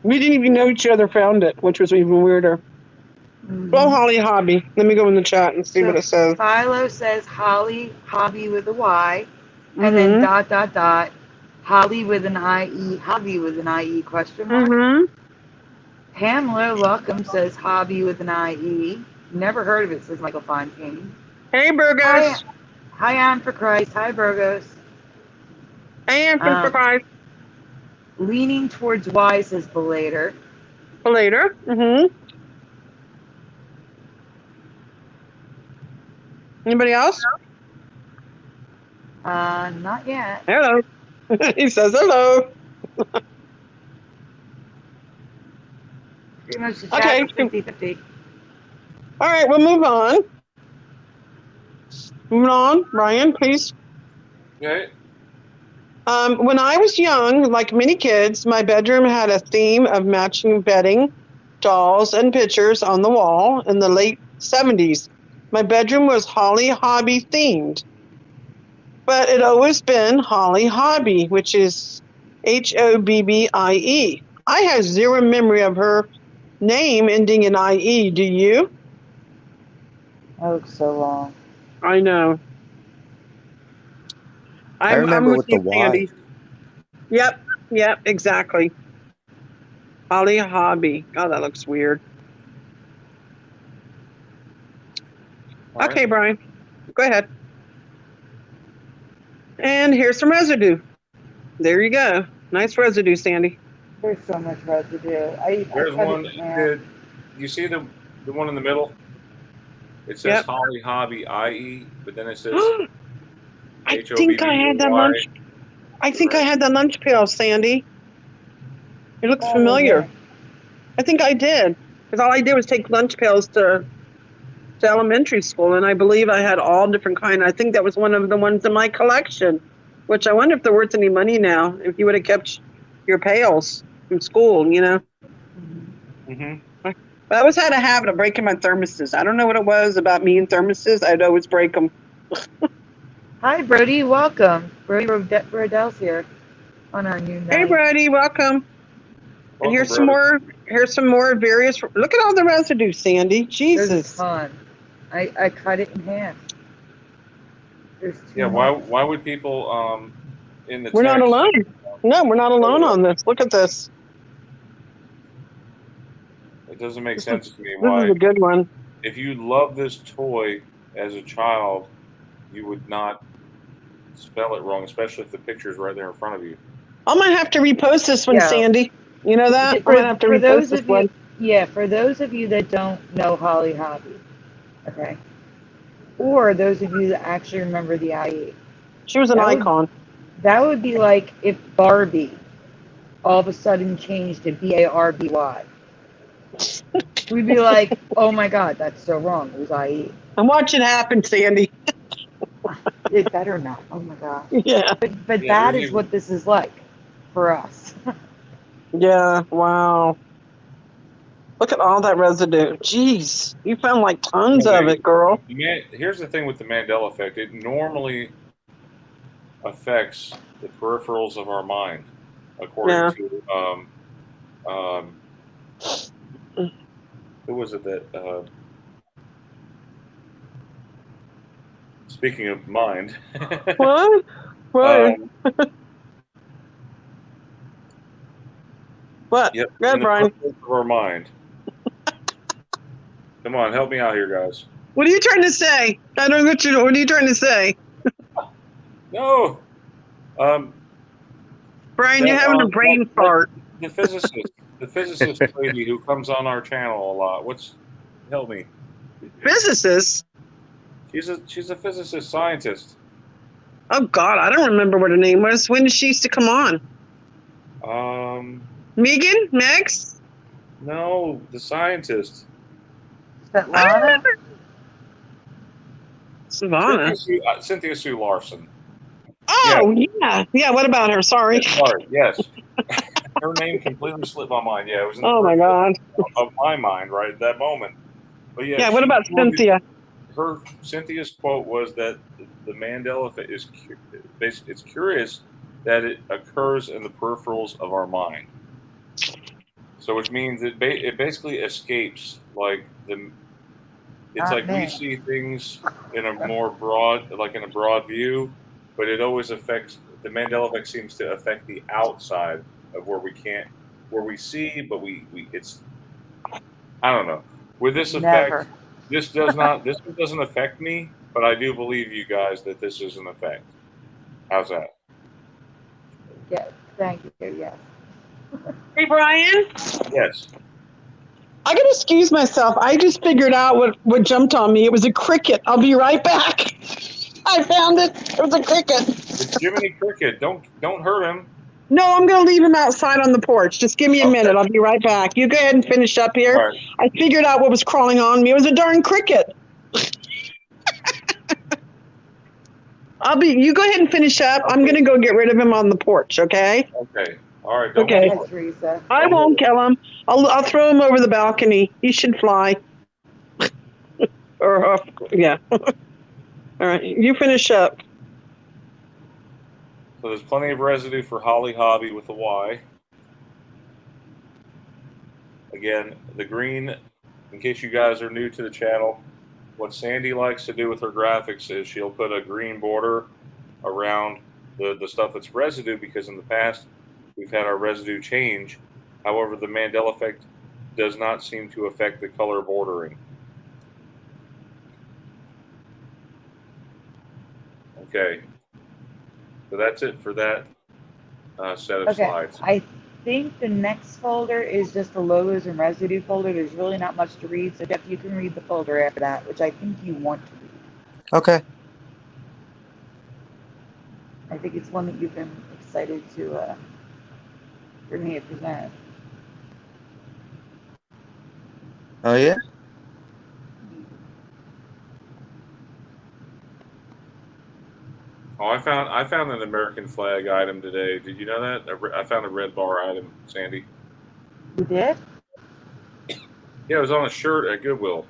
We didn't even know each other found it, which was even weirder. Well, Holly Hobby. Let me go in the chat and see what it says. Philo says Holly Hobby with a Y, and then ... Holly with an IE, hobby with an IE question mark. Pamela Luckham says hobby with an IE. Never heard of it, says Michael Fontaine. Hey, Burgos. Hi, Anne for Christ. Hi, Burgos. Hey, Anne for Christ. Leaning towards Y, says Belater. Belater. Anybody else? Not yet. Hello. He says hello. Pretty much the chat is 50-50. All right, we'll move on. Moving on. Ryan, please. Okay. When I was young, like many kids, my bedroom had a theme of matching bedding, dolls, and pictures on the wall in the late 70s. My bedroom was Holly Hobby themed, but it always been Holly Hobby, which is Hobbie. I have zero memory of her name ending in IE. Do you? Oh, so long. I know. I I'm remember with with the you, Sandy. Y. Yep, exactly. Holly Hobby. Oh, that looks weird. All right. Okay, Brian, go ahead. And here's some residue. There you go. Nice residue, Sandy. There's so much residue. I There's cut one. it in half. You see the one in the middle? It says Yep. Holly Hobby IE, but then it says I think I had that HOBBY. lunch. I think I had that lunch pail, Sandy. It looks Oh, familiar. okay. I think I did. Because all I did was take lunch pails to elementary school, and I believe I had all different kind. I think that was one of the ones in my collection, which I wonder if they're worth any money now, if you would have kept your pails from school, you know. Mm-hmm. But I always had a habit of breaking my thermoses. I don't know what it was about me and thermoses. I'd always break them. Hi, Brody. Welcome. Brody Rodell's here on our new Hey, night. Brady, welcome. And Welcome, here's brother. some more. Here's some more various. Look at all the residue, Sandy. There's a Jesus. ton. I cut it in half. There's too Yeah. much. Why would people in the We're not text? alone. No, we're not alone on this. Look at this. It doesn't make This sense to me is why, a good one. if you love this toy as a child, you would not spell it wrong, especially if the picture's right there in front of you. I might have to repost this one, Yeah. Sandy. You know that? I For, might have to for repost those this of one. you, yeah, for those of you that don't know Holly Hobby, okay, or those of you that actually remember the IE, She was an That would- icon. that would be like if Barbie all of a sudden changed to BARBY. We'd be like, oh my God, that's so wrong. It was IE. And watch it happen, Sandy. It better not. Oh my God. Yeah. But Yeah, that there's is even- what this is like for us. Yeah. Wow. Look at all that residue. Jeez. You found like tons of it, girl. Here's the thing with the Mandela effect. It normally affects the peripherals of our mind, according to who was it that speaking of mind. What? What? What? Yep, Go ahead, in the Brian. peripherals of our mind. Come on, help me out here, guys. What are you trying to say? I don't know what are you trying to say? No. Brian, you're having a brain fart. The physicist lady who comes on our channel a lot. Help me? Physicist? She's a physicist scientist. Oh God, I don't remember what her name was. When did she used to come on? Megan? Max? No, the scientist. I don't Svetlana? remember. Savannah. Cynthia Sue Larson. Oh yeah. What about her? Sorry. Sorry. Yes. Her name completely slipped my mind. Yeah, it was in the Oh my God. of my mind right at that moment. But yeah. Yeah. What about Cynthia? Cynthia's quote was that the Mandela effect is it's curious that it occurs in the peripherals of our mind. So which means it basically escapes like the. It's Not like me. we see things in a more broad, like in a broad view, but it always affects the Mandela effect seems to affect the outside of where we see, but it's I don't know. With this effect, Never. this one doesn't affect me, but I do believe you guys that this is an effect. How's that? Yeah, thank you. Yes. Hey Brian. Yes. I gotta excuse myself. I just figured out what jumped on me. It was a cricket. I'll be right back. I found it. It was a cricket. It's Jiminy Cricket. Don't hurt him. No, I'm gonna leave him outside on the porch. Just give me a minute. I'll be right back. You go ahead and finish up here. All right. I figured out what was crawling on me. It was a darn cricket. You go ahead and finish up. I'm gonna go get rid of him on the porch, okay? Okay. All right. Okay. Hi, Teresa. I won't kill him. I'll throw him over the balcony. He should fly. Or yeah. All right, you finish up. So there's plenty of residue for Holly Hobby with a Y. Again, the green, in case you guys are new to the channel, what Sandy likes to do with her graphics is she'll put a green border around the stuff that's residue, because in the past we've had our residue change. However, the Mandela effect does not seem to affect the color bordering. Okay, so that's it for that set of slides. I think the next folder is just the logos and residue folder. There's really not much to read, so Jeff, you can read the folder after that, which I think you want to read. Okay. I think it's one that you've been excited to for me to present. Oh yeah. Oh, I found an American flag item today. Did you know that? I found a red bar item, Sandy. You did? Yeah, it was on a shirt at Goodwill.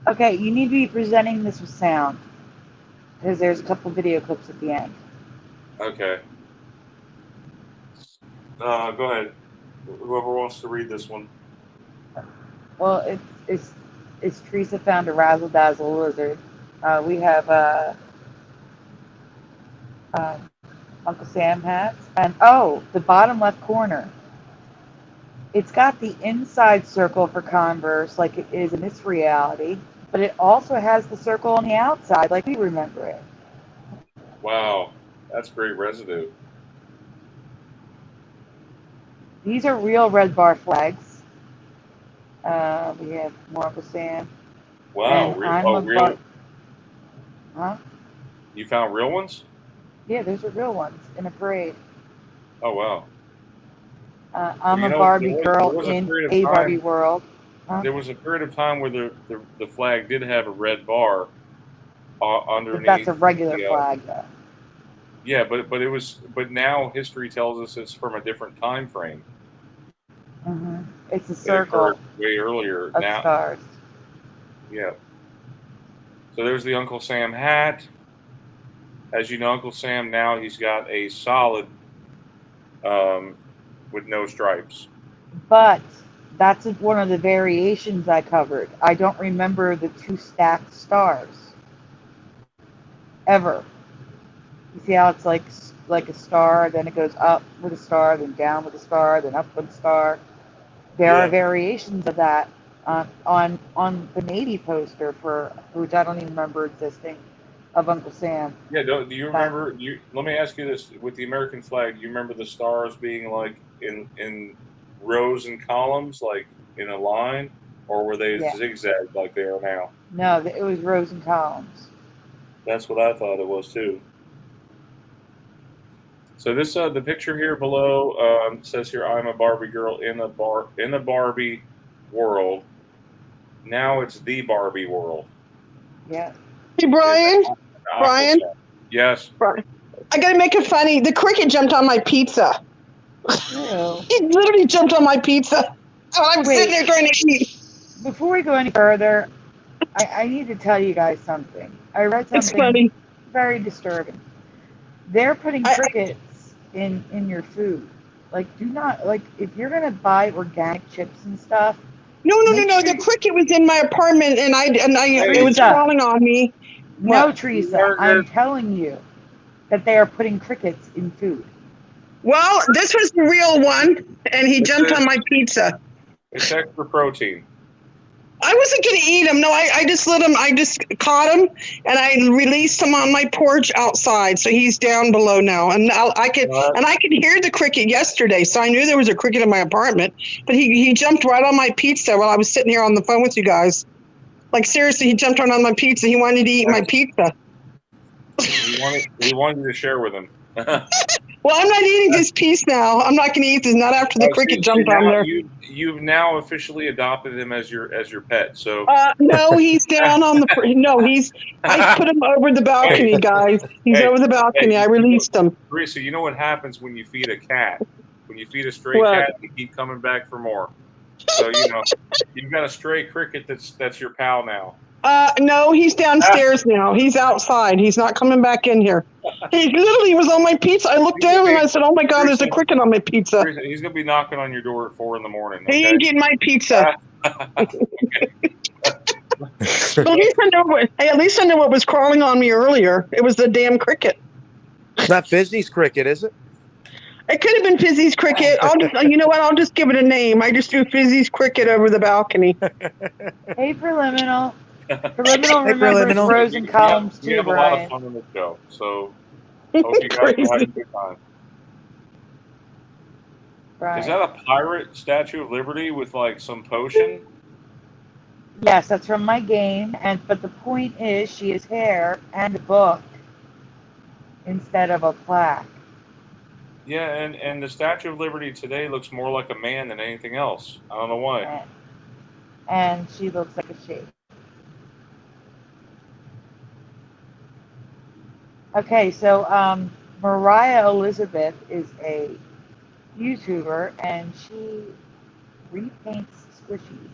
Okay, you need to be presenting this with sound, because there's a couple video clips at the end. Okay. Go ahead. Whoever wants to read this one. Well, it's Teresa found a razzle dazzle lizard. We have Uncle Sam hats, and the bottom left corner. It's got the inside circle for Converse, like it is in this reality, but it also has the circle on the outside, like we remember it. Wow, that's great residue. These are real Red Bar flags. We have more Uncle Sam. Wow, real? Huh? You found real ones? Yeah, those are real ones in a parade. Oh, wow. I'm a Barbie girl in a Barbie world. Huh? There was a period of time where the flag did have a red bar underneath. But that's a regular flag, though. Yeah, but now history tells us it's from a different time frame. Mm-hmm. It's a circle. Way earlier of now. Stars. Yeah. So there's the Uncle Sam hat. As you know, Uncle Sam now he's got a solid with no stripes. But that's one of the variations I covered. I don't remember the two stacked stars ever. You see how it's like a star, then it goes up with a star, then down with a star, then up with a star. There are variations of that on the Navy poster for which I don't even remember existing, of Uncle Sam. Yeah, do you remember? Let me ask you this: with the American flag, do you remember the stars being like in rows and columns, like in a line, or were they zigzagged like they are now? No, it was rows and columns. That's what I thought it was too. So this the picture here below says here, "I'm a Barbie girl in the Barbie world." Now it's the Barbie world. Yeah. Hey, Brian. Brian. Yes. Brian. I gotta make it funny. The cricket jumped on my pizza. Ew. He literally jumped on my pizza. I'm sitting there trying to eat. Before we go any further, I need to tell you guys something. I read something very disturbing. They're putting crickets in your food. Like, do not, like, if you're gonna buy organic chips and stuff. No. The cricket was in my apartment, and it was crawling on me. No, Teresa, I'm telling you that they are putting crickets in food. Well, this was the real one, and he jumped on my pizza. It's extra protein. I wasn't going to eat him. No, I just let him. I just caught him, and I released him on my porch outside. So he's down below now, and I could hear the cricket yesterday. So I knew there was a cricket in my apartment. But he jumped right on my pizza while I was sitting here on the phone with you guys. Like, seriously, he jumped right on my pizza. He wanted to eat my pizza. He wanted you to share with him. Well, I'm not eating this piece now. I'm not going to eat this. Not after the cricket jumped on there. You've now officially adopted him as your pet. So no, he's down on the. No, I put him over the balcony, guys. He's over the balcony. I released him. Teresa, you know what happens when you feed a cat? When you feed a stray cat, they keep coming back for more. So you've got a stray cricket that's your pal now. No, he's downstairs now. He's outside. He's not coming back in here. He literally was on my pizza. I looked down and I said, "Oh my God, there's a cricket on my pizza." He's gonna be knocking on your door at 4 a.m. Okay? He ain't getting my pizza. But at least I know what. Hey, at least I know what was crawling on me earlier. It was the damn cricket. It's not Fizzy's cricket, is it? It could have been Fizzy's cricket. I'll just, you know what? I'll just give it a name. I just threw Fizzy's cricket over the balcony. Hey, Preliminal. Preliminal Hey, remembers Preliminal. frozen columns we too, have a lot of Brian. fun on the show. So hope you guys are having a Crazy. good time. Brian. Is that a pirate Statue of Liberty with like some potion? Yes, that's from my game. But the point is, she has hair and a book instead of a plaque. Yeah, and the Statue of Liberty today looks more like a man than anything else. I don't know why. And she looks like a sheep. Okay, so Mariah Elizabeth is a YouTuber, and she repaints squishies.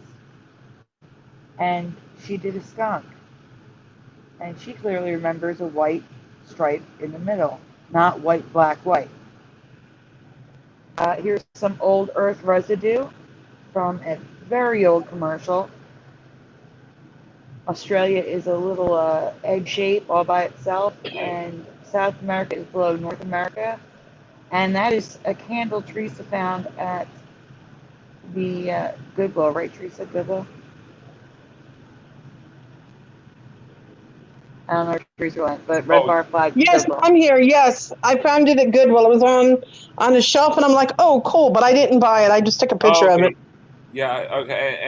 And she did a skunk. And she clearly remembers a white stripe in the middle, not white, black, white. Here's some old Earth residue from a very old commercial. Australia is a little egg shape all by itself, and South America is below North America. And that is a candle Teresa found at the Goodwill, right, Teresa? Goodwill? I don't know where Teresa went, but red bar flag. Yes, Goodwill. I'm here. Yes, I found it at Goodwill. It was on a shelf, and I'm like, oh, cool. But I didn't buy it. I just took a picture of it. Yeah, okay,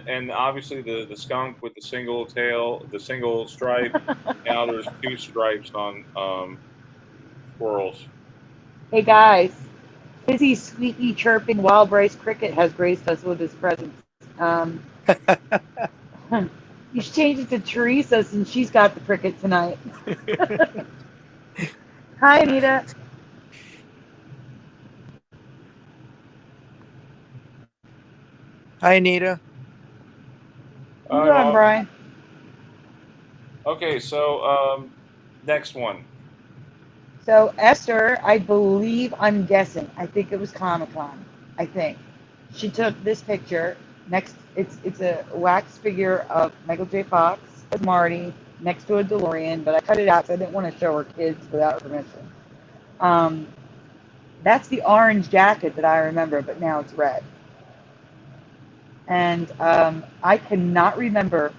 and obviously the skunk with the single tail, the single stripe. Now there's two stripes on squirrels. Hey guys, Fizzy squeaky chirping wild rice cricket has graced us with his presence. You should change it to Teresa since she's got the cricket tonight. Hi, Anita. Hi, Anita. Go on, Brian. Okay, so next one. So Esther, I believe, I'm guessing, I think it was Comic-Con. I think she took this picture. Next, it's a wax figure of Michael J. Fox as Marty next to a DeLorean, but I cut it out because I didn't want to show her kids without permission. That's the orange jacket that I remember, but now it's red. And I cannot remember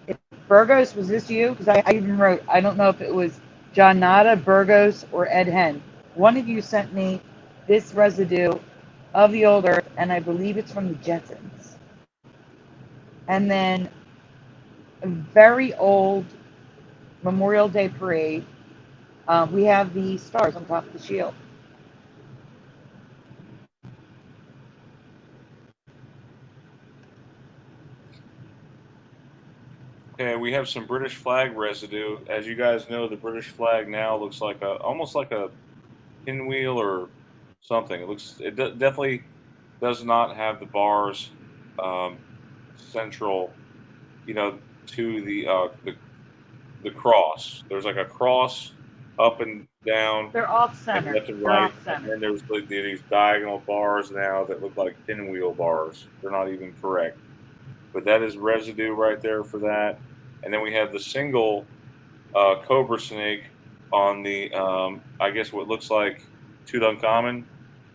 if Burgos, was this you? Because I even wrote, I don't know if it was John Nada, Burgos, or Ed Hen. One of you sent me this residue of the old Earth, and I believe it's from the Jetsons. And then a very old Memorial Day parade. We have the stars on top of the shield. Okay, we have some British flag residue. As you guys know, the British flag now looks like almost like a pinwheel or something. It definitely does not have the bars central, to the cross. There's like a cross up and down, They're off and center. left and They're right, off and center. then there's like these diagonal bars now that look like pinwheel bars. They're not even correct, but that is residue right there for that. And then we have the single cobra snake on the I guess what looks like Tutankhamun,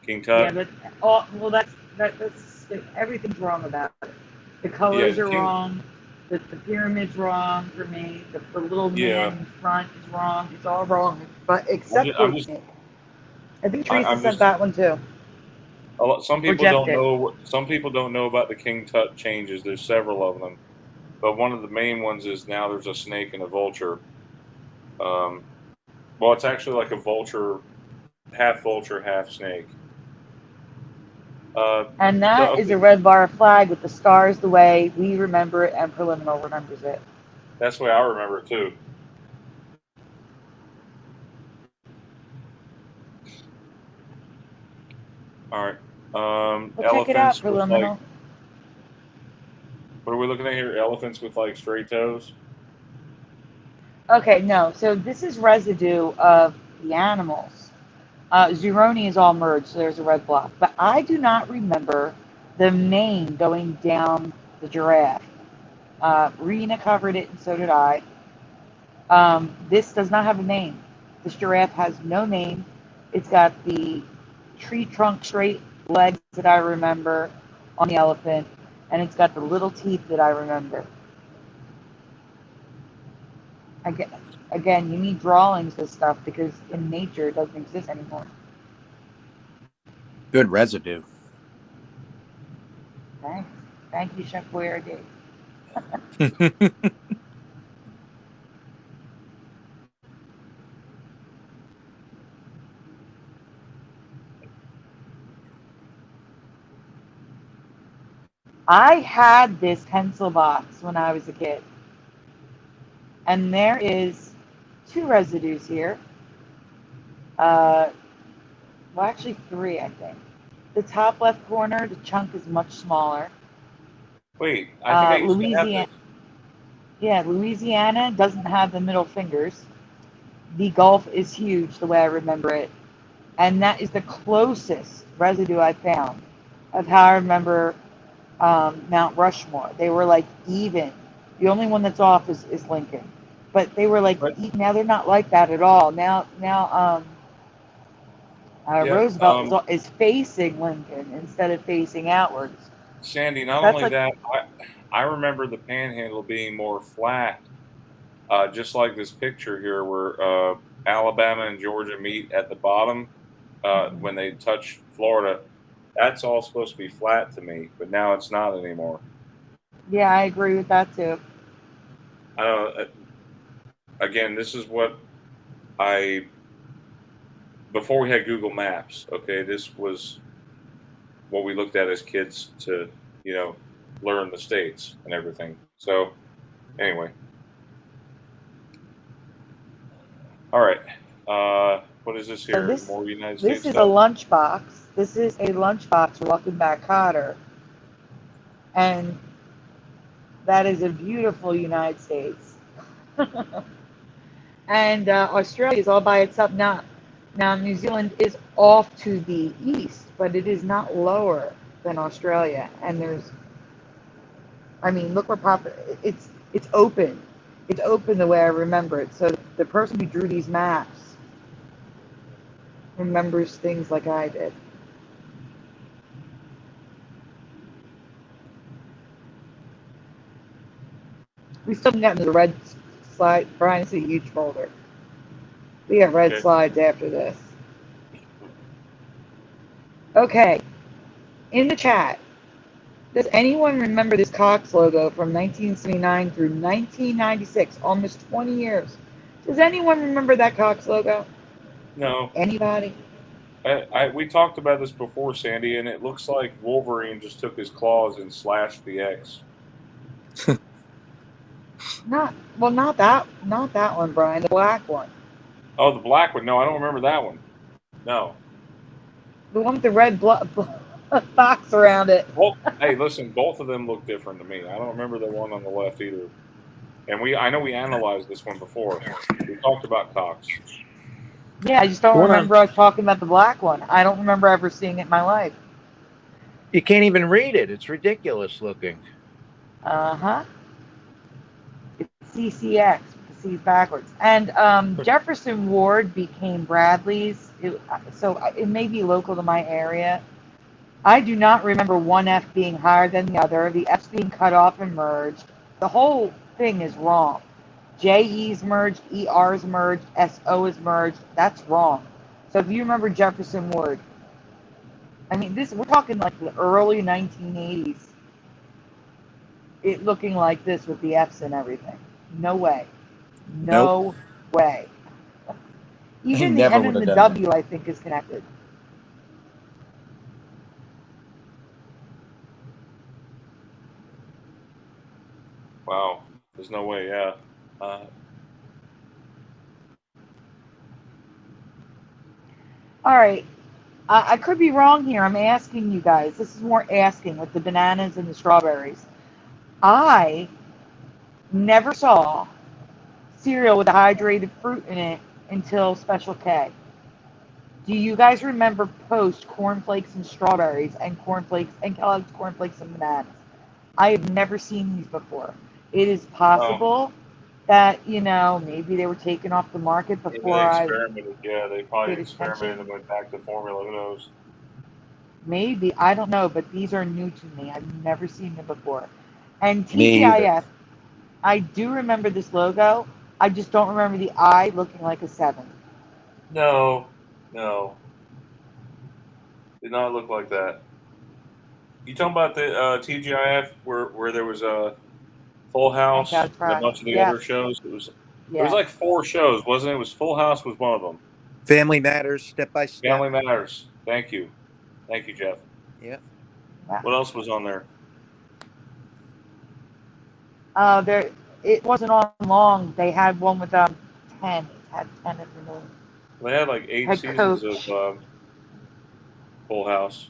King Tut. Yeah, but that's everything's wrong about it. The colors are wrong. The pyramid's wrong for me. The little man in front is wrong. It's all wrong, but except for I think Teresa said that one too. Some people don't know. Some people don't know about the King Tut changes. There's several of them, but one of the main ones is now there's a snake and a vulture. Well, it's actually like a vulture, half snake. And that is a red bar flag with the stars the way we remember it and Preliminal remembers it. That's the way I remember it too. All right. Well, elephants. check it out, Preliminal. What are we looking at here? Elephants with like straight toes? Okay, no. So this is residue of the animals. Zeroni is all merged, so there's a red block. But I do not remember the mane going down the giraffe. Rena covered it, and so did I. This does not have a name. This giraffe has no name. It's got the tree trunk straight legs that I remember on the elephant, and it's got the little teeth that I remember. Again, you need drawings of stuff because in nature it doesn't exist anymore. Good residue. Thanks. Thank you, Chef Boyardee. I had this pencil box when I was a kid. And there is 2 residues here. Well, actually 3, I think. The top left corner, the chunk is much smaller. Wait, I think I used to have Louisiana, this. yeah, Louisiana doesn't have the middle fingers. The Gulf is huge, the way I remember it. And that is the closest residue I found of how I remember Mount Rushmore. They were like even. The only one that's off is Lincoln. But they were like, But now they're not like that at all. Now yeah, Roosevelt is facing Lincoln instead of facing outwards. Sandy. Not That's only like, that, I remember the Panhandle being more flat, just like this picture here, where Alabama and Georgia meet at the bottom when they touch Florida. That's all supposed to be flat to me, but now it's not anymore. yeah, I agree with that too. I don't know. Again, this is what I before we had Google Maps. Okay, this was what we looked at as kids to learn the states and everything. So anyway, all right. What is this So here? More United this States is a stuff. lunchbox. This is a lunchbox welcome back Cotter, and that is a beautiful United States. And Australia is all by itself now. Now New Zealand is off to the east, but it is not lower than Australia. And I mean, look where it's open. It's open the way I remember it. So the person who drew these maps remembers things like I did. We still haven't gotten to the red slide. Brian, it's a huge folder. We have red Okay. slides after this. Okay. In the chat, does anyone remember this Cox logo from 1979 through 1996? Almost 20 years. Does anyone remember that Cox logo? No, Anybody? we talked about this before, Sandy, and it looks like Wolverine just took his claws and slashed the X. Not that one, Brian. The black one. Oh, the black one. No, I don't remember that one. No. The one with the red box around it. Well, hey, listen, both of them look different to me. I don't remember the one on the left either. And I know we analyzed this one before. We talked about Cox. Yeah, I just don't The one remember us talking about the black one. I don't remember ever seeing it in my life. You can't even read it. It's ridiculous looking. Uh-huh. It's CCX. The C's backwards. And Jefferson Ward became Bradley's. So it may be local to my area. I do not remember one F being higher than the other. The F's being cut off and merged. The whole thing is wrong. JE's merged, ER's merged, SO is merged. That's wrong. So if you remember Jefferson Ward, I mean, we're talking like the early 1980s. It looking like this with the F's and everything. No way. No way. He Even the never N would and have the done that. W, I think, is connected. Wow. There's no way, yeah. All right. I could be wrong here. I'm asking you guys. This is more asking with the bananas and the strawberries. I never saw cereal with a hydrated fruit in it until Special K. Do you guys remember Post cornflakes and strawberries and cornflakes and Kellogg's cornflakes and bananas? I have never seen these before. it is possible that, maybe they were taken off the market Maybe before they I experimented. Yeah, they probably paid experimented and attention. went back to formula. Who knows? Maybe, I don't know, but these are new to me. I've never seen them before. And Me either. TGIF, I do remember this logo. I just don't remember the eye looking like a 7. No, no, did not look like that. You talking about the TGIF where there was a Full Thank God House it's and a Friday. bunch of the Yes, other shows? It was yes. like 4 shows, wasn't it? It was Full House was one of them. Family Matters, Step by Step. Family Matters. Thank you, Jeff. Yeah. Wow. What else was on there? There, it wasn't on long. They had one with 10. It had 10 of the name. They had like 8 Head seasons of coach. Full House.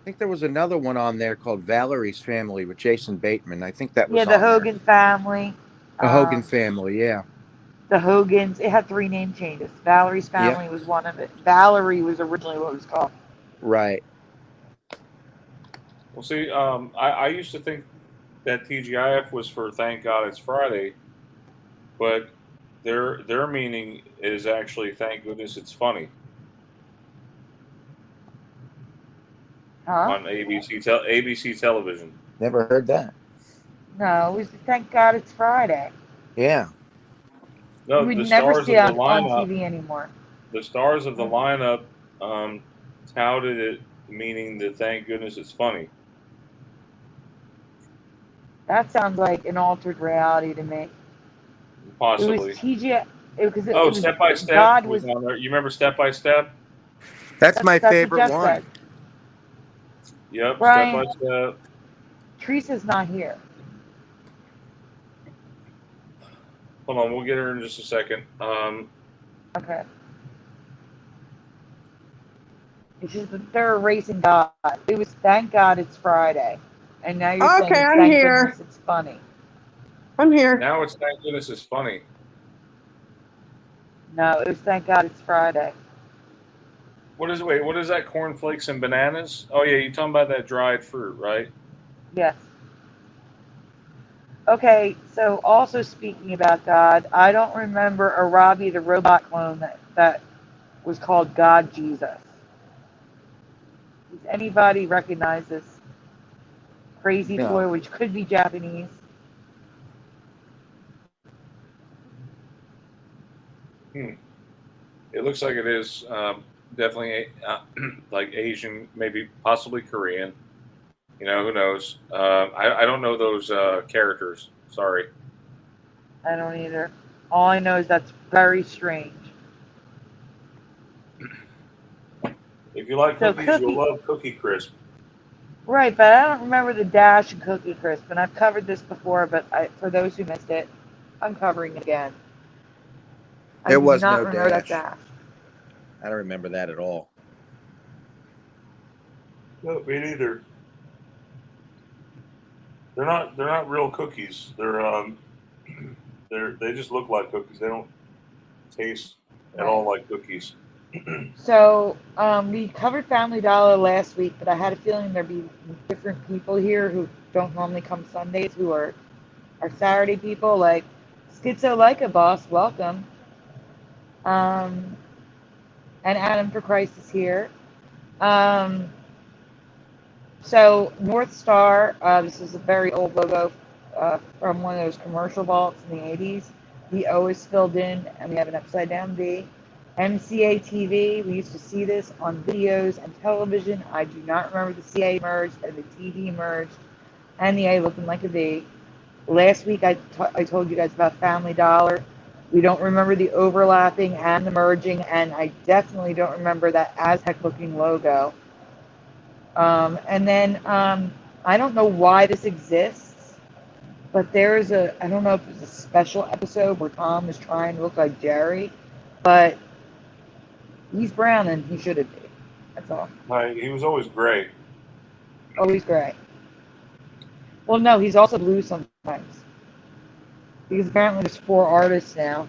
I think there was another one on there called Valerie's Family with Jason Bateman. I think that Yeah, was the on there. Hogan family. The Hogan Family, yeah. The Hogans. It had 3 name changes. Valerie's Yep. family was one of it. Valerie was originally what it was called. Right. Well, see, I used to think that TGIF was for Thank God It's Friday, but their meaning is actually Thank Goodness It's Funny Huh? on ABC television. Never heard that. No, it was Thank God It's Friday. Yeah. You No, would the never stars see of it the on lineup, TV anymore. um, touted it meaning that Thank Goodness It's Funny. That sounds like an altered reality to me. It was Possibly. TGI. Because it Oh, was Step by Step God was was. on there. You remember Step by Step? That's my That's what favorite Jeff one. said. Yep, Step by Brian, Step. Teresa's not here. Hold on, we'll get her in just a second. Okay. It's just that they're erasing God. It was Thank God It's Friday. And now you're saying Okay, it's I'm Thank here. Goodness It's Funny. I'm here. Now it's Thank Goodness It's Funny. No, it was Thank God It's Friday. What is that? Cornflakes and bananas? Oh yeah, you're talking about that dried fruit, right? Yes. Okay, so also speaking about God, I don't remember a Robbie the Robot clone that was called God Jesus. Does anybody recognize this crazy No. toy, which could be Japanese? It looks like it is definitely like Asian, maybe possibly Korean. Who knows? I don't know those characters. Sorry. I don't either. All I know is that's very strange. If you like So cookies, you'll Cookie, love Cookie Crisp. right, but I don't remember the Dash and Cookie Crisp, and I've covered this before, but for those who missed it, I'm covering it again. I There do was not no remember that Dash. Dash. I don't remember that at all. No, me neither. They're not real cookies. They just look like cookies. They don't taste at Right. all like cookies. So we covered Family Dollar last week, but I had a feeling there'd be different people here who don't normally come Sundays, who are Saturday people, like Schizo Leica Boss, welcome. And Adam for Christ is here. So North Star, this is a very old logo from one of those commercial vaults in the 80s. The O is filled in, and we have an upside down V. MCA TV, we used to see this on videos and television. I do not remember the CA merged and the TV merged, and the A looking like a V. Last week I told you guys about Family Dollar. We don't remember the overlapping and the merging, and I definitely don't remember that Aztec looking logo. And then I don't know why this exists, but there's I don't know if it's a special episode where Tom is trying to look like Jerry, but he's brown and he shouldn't be. That's all. He was always gray. Always gray. Well, no, he's also blue sometimes. Because apparently there's 4 artists now,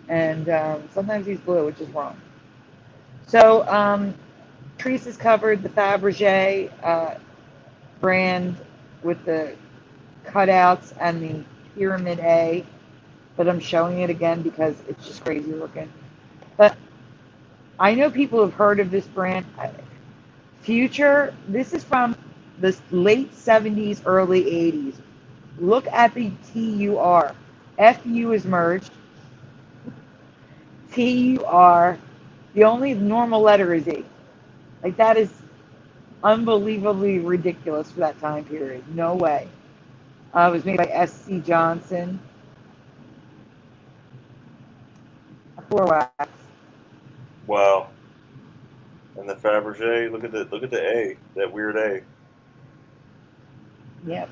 and sometimes he's blue, which is wrong. So Teresa's covered the Fabergé brand with the cutouts and the Pyramid A, but I'm showing it again because it's just crazy looking. But I know people have heard of this brand. Future, this is from the late 70s, early 80s. Look at the TUR. FU is merged. TUR, the only normal letter is E. Like, that is unbelievably ridiculous for that time period. No way. It was made by S.C. Johnson. Floor wax. Wow. And the Fabergé, look at the A, that weird A. Yep.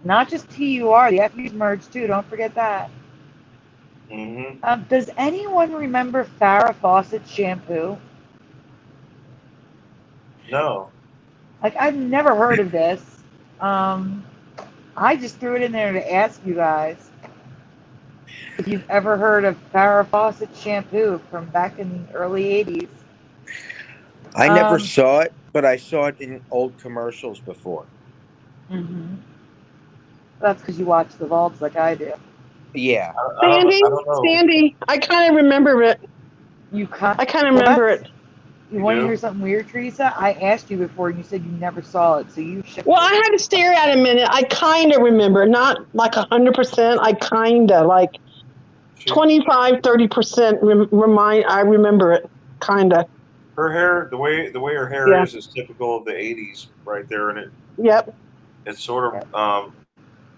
Not just TUR, the FU's merged too. Don't forget that. Mm-hmm. Does anyone remember Farrah Fawcett shampoo? No. Like, I've never heard of this. I just threw it in there to ask you guys if you've ever heard of Farrah Fawcett shampoo from back in the early 80s. I never saw it, but I saw it in old commercials before. Mm-hmm. That's because you watch the vaults like I do. Yeah. Sandy, I don't know. Sandy, I kind of remember it. I kind of remember it. You want to hear something weird, Teresa? I asked you before, and you said you never saw it, so you should. Well, I had to stare at it a minute. I kind of remember, not like 100%. I kind of like 25, 30% I remember it, kind of. Her hair, the way her hair is typical of the '80s, right there, and it. Yep. It sort of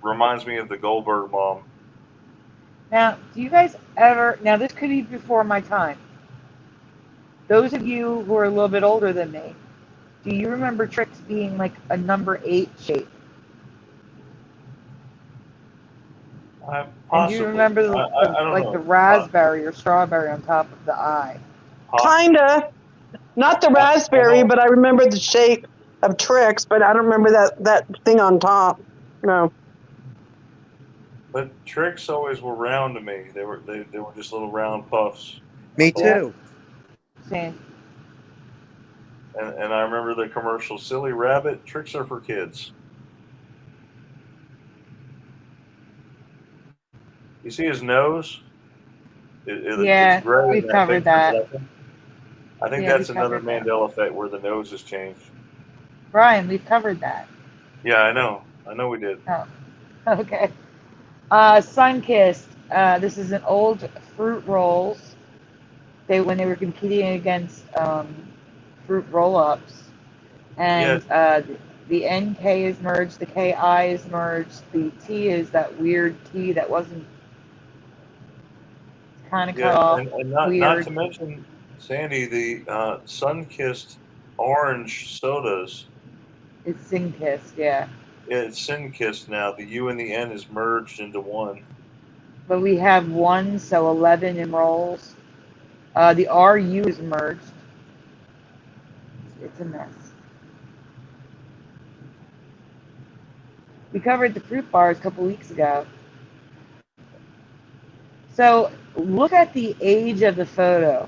reminds me of the Goldberg mom. Now, do you guys ever? Now, this could be before my time. Those of you who are a little bit older than me, do you remember Trix being like a number 8 shape? And do you remember the raspberry or strawberry on top of the eye? Kinda. Not the raspberry, but I remember the shape of Trix, but I don't remember that thing on top. No. But Trix always were round to me. They were just little round puffs. Me too. Same. And I remember the commercial, Silly Rabbit, Tricks are for kids. You see his nose? It's gray. We've covered that. I think that's another Mandela effect where the nose has changed. Brian, we've covered that. Yeah, I know. I know we did. Oh, okay. Sunkissed. This is an old fruit rolls. When they were competing against fruit roll-ups, and the NK is merged, the KI is merged, the T is that weird T that wasn't kind of cut off. And not to mention, Sandy, the sun-kissed orange sodas. It's Sin-kissed, yeah. It's Sin-kissed now. The U and the N is merged into one. But we have 1, so 11 in rolls. The RU is merged. It's a mess. We covered the fruit bars a couple weeks ago. So look at the age of the photo.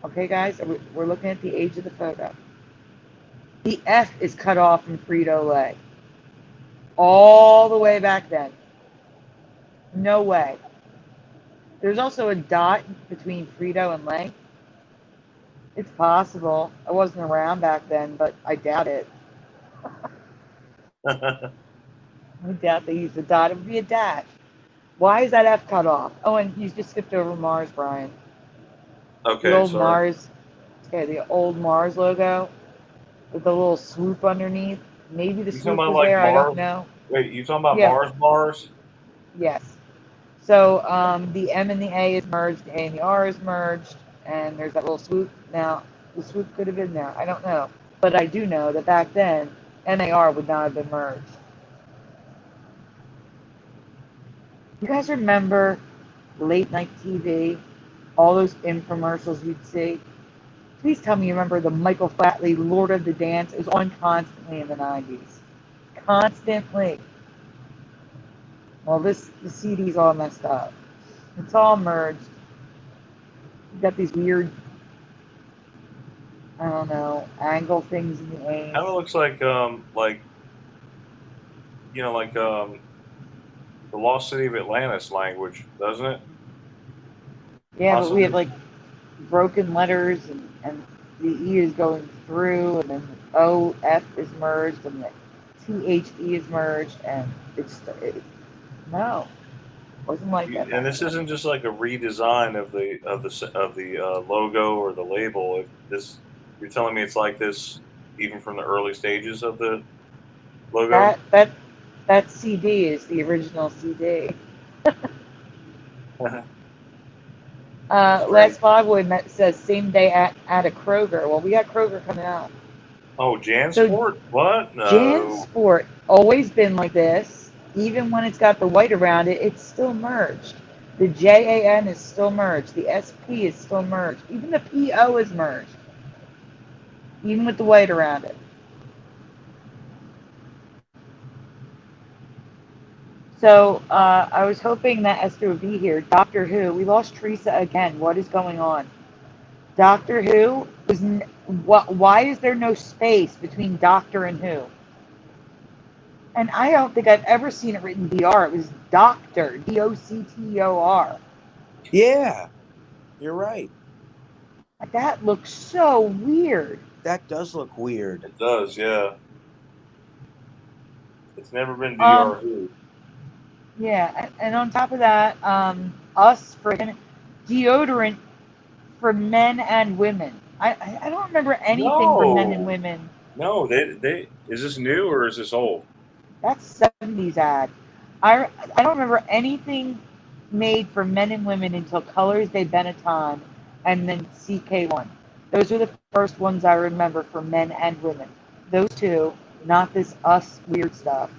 Okay, guys? We're looking at the age of the photo. The F is cut off from Frito-Lay. All the way back then. No way. There's also a dot between Frito and Lay. It's possible. I wasn't around back then, but I doubt it. I doubt they used a dot. It would be a dash. Why is that F cut off? Oh, and you just skipped over Mars, Brian. Okay, the old sorry. Mars. Okay, the old Mars logo with the little swoop underneath. Maybe the swoop was there. I don't know. Wait, you talking about Mars bars? Yes. So the M and the A is merged, the A and the R is merged, and there's that little swoop. Now, the swoop could have been there. I don't know. But I do know that back then, MAR would not have been merged. You guys remember late night TV? All those infomercials you'd see? Please tell me you remember the Michael Flatley Lord of the Dance. It was on constantly in the 90s. Constantly. Well, the CD's all messed up. It's all merged. You've got these weird, I don't know, angle things in the A. Kind of looks like like the Lost City of Atlantis language, doesn't it? Yeah, but we have Possibly. like broken letters, and the E is going through, and then the O F is merged, and the THE is merged, and no, wasn't like that And back this then. isn't just like a redesign of the logo or the label. You're telling me it's like this even from the early stages of the logo. That CD is the original CD. That's great. Last Flyboy says same day at a Kroger. Well, we got Kroger coming out. Oh, So JanSport? What? No. JanSport always been like this. Even when it's got the white around it, it's still merged. The JAN is still merged. The SP is still merged. Even the PO is merged. Even with the white around it. So I was hoping that Esther would be here. Doctor Who. We lost Teresa again. What is going on? Doctor Who was. Why is there no space between Doctor and Who? And I don't think I've ever seen it written DR. It was Doctor, DOCTOR. Yeah, you're right. That looks so weird. That does look weird. It does, yeah. It's never been Um, DR Who. yeah, and on top of that, us friggin' deodorant for men and women. I don't remember anything for men and No. women. No, they is this new or is this old? That's 70s ad. I don't remember anything made for men and women until Colors de Benetton and then CK1. Those are the first ones I remember for men and women. Those two, not this us weird stuff.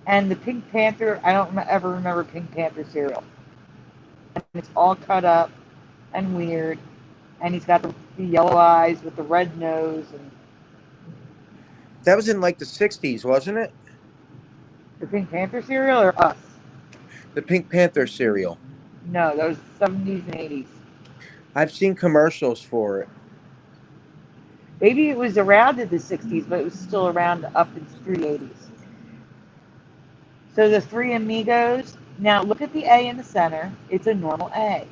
And the Pink Panther, I don't ever remember Pink Panther cereal. And it's all cut up and weird. And he's got the yellow eyes with the red nose. And That was in like the 60s, wasn't it? the Pink Panther cereal or us? The Pink Panther cereal. No, those 70s and 80s. I've seen commercials for it. Maybe it was around in the 60s, but it was still around up through the 80s. So the three amigos, now look at the A in the center. It's a normal A.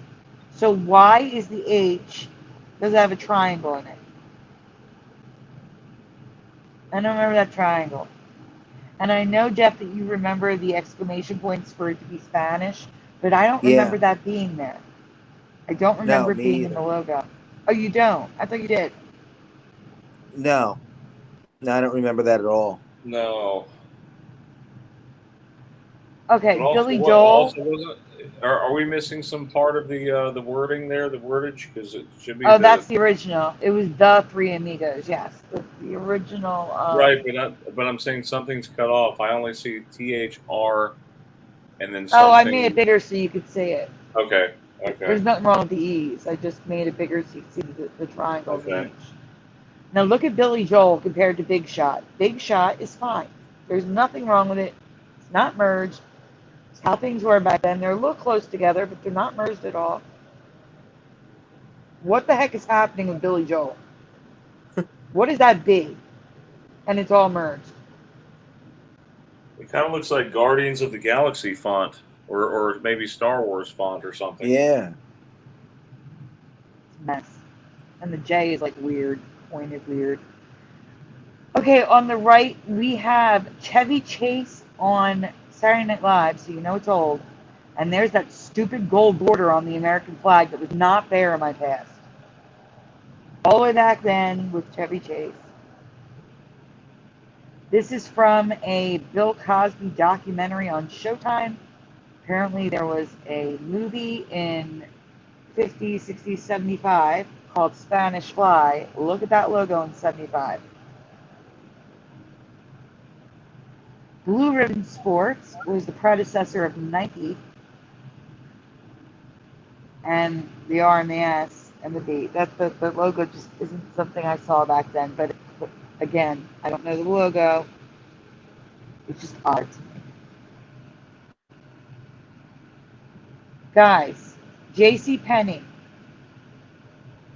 So why is the H, does it have a triangle in it? I don't remember that triangle. And I know, Jeff, that you remember the exclamation points for it to be Spanish, but I don't remember Yeah. that being there. I don't No, remember it me being in the either. logo. Oh, you don't? I thought you did. No. No, I don't remember that at all. No. Okay, But also, Billy what Joel. also wasn't? Are we missing some part of the wording there, the wordage? Because it should be Oh, the that's the original. It was the Three Amigos. Yes, the original. right, but I'm saying something's cut off. I only see THR and then Oh, I made it something. bigger so you could see it. Okay, okay, There's nothing wrong with the E's. I just made it bigger so you could see the triangle and the okay. H. Now look at Billy Joel compared to Big Shot. Big Shot is fine. There's nothing wrong with it. It's not merged. It's how things were back then. They're a little close together, but they're not merged at all. What the heck is happening with Billy Joel? What is that big? And it's all merged. It kind of looks like Guardians of the Galaxy font, or maybe Star Wars font or something. Yeah. It's a mess. And the J is like weird, pointed weird. Okay, on the right, we have Chevy Chase on Saturday Night Live, so you know it's old. And there's that stupid gold border on the American flag that was not there in my past. All the way back then with Chevy Chase. This is from a Bill Cosby documentary on Showtime. Apparently, there was a movie in 50s, 60s, 75 called Spanish Fly. Look at that logo in 75. Blue Ribbon Sports was the predecessor of Nike, and the R and the S and the B. That the logo just isn't something I saw back then. But again, I don't know the logo. It's just odd to me. Guys, J.C. Penney,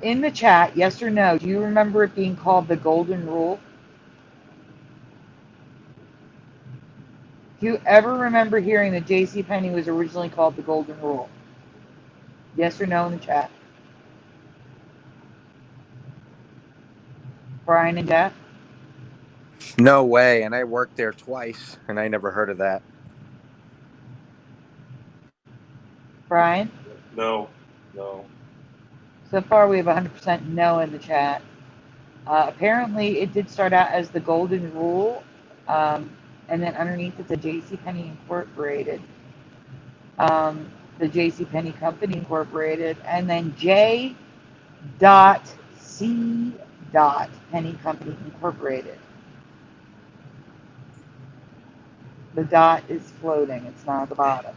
in the chat, yes or no, do you remember it being called the Golden Rule? Do you ever remember hearing that JCPenney was originally called the Golden Rule? Yes or no in the chat? Brian and Jeff? No way. And I worked there twice, and I never heard of that. Brian? No. So far, we have 100% no in the chat. Apparently, it did start out as the Golden Rule, and then underneath it's a JCPenney Incorporated, the JCPenney Company Incorporated, and then J. C. Penny Company Incorporated. The dot is floating; it's not at the bottom.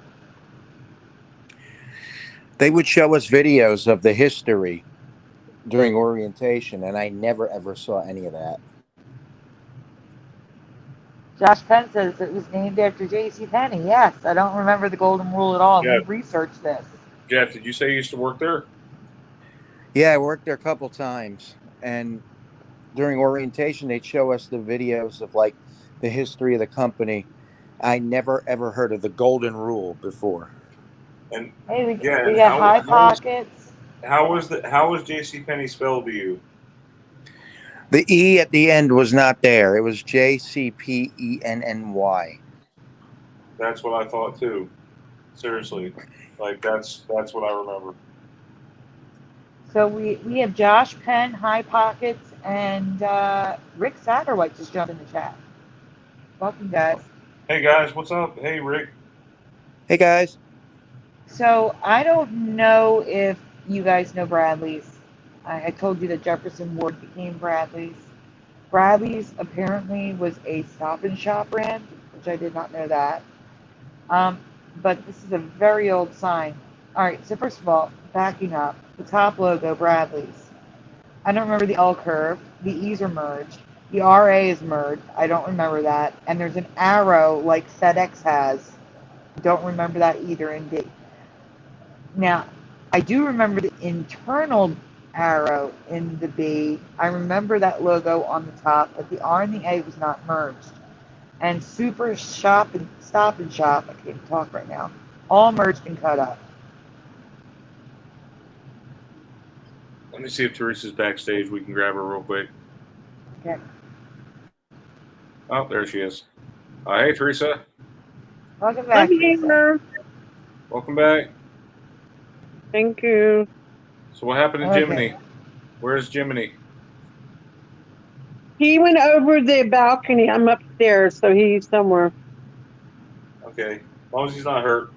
They would show us videos of the history during orientation, and I never ever saw any of that. Josh Penn says it was named after J.C. Penney. Yes, I don't remember the Golden Rule at all. Yeah. We researched this. Jeff, did you say you used to work there? Yeah, I worked there a couple times, and during orientation, they'd show us the videos of like the history of the company. I never ever heard of the Golden Rule before. And Hey, we and got High Pockets. how was JCPenney spelled to you? The E at the end was not there. It was JCPENNY. That's what I thought too. Seriously, like that's what I remember. So we have Josh Penn, High Pockets, and Rick Satterwhite just jumped in the chat. Welcome, guys. Hey guys, what's up? Hey Rick. Hey guys. So I don't know if you guys know Bradley's. I told you that Jefferson Ward became Bradley's. Bradley's apparently was a Stop and Shop brand, which I did not know that. But this is a very old sign. All right, so first of all, backing up, the top logo, Bradley's. I don't remember the L curve. The E's are merged. The RA is merged. I don't remember that. And there's an arrow like FedEx has. Don't remember that either in D. Now, I do remember the internal arrow in the B. I remember that logo on the top, but the R and the A was not merged. And Super Shop and Stop and Shop, I can't talk right now, all merged and cut up. Let me see if Teresa's backstage. We can grab her real quick. Okay. Oh, there she is. Hey, Teresa. Welcome back. Teresa. Welcome back. Thank you. So what happened to Jiminy? Where's Jiminy? He went over the balcony. I'm upstairs, so he's somewhere. Okay. As long as he's not hurt.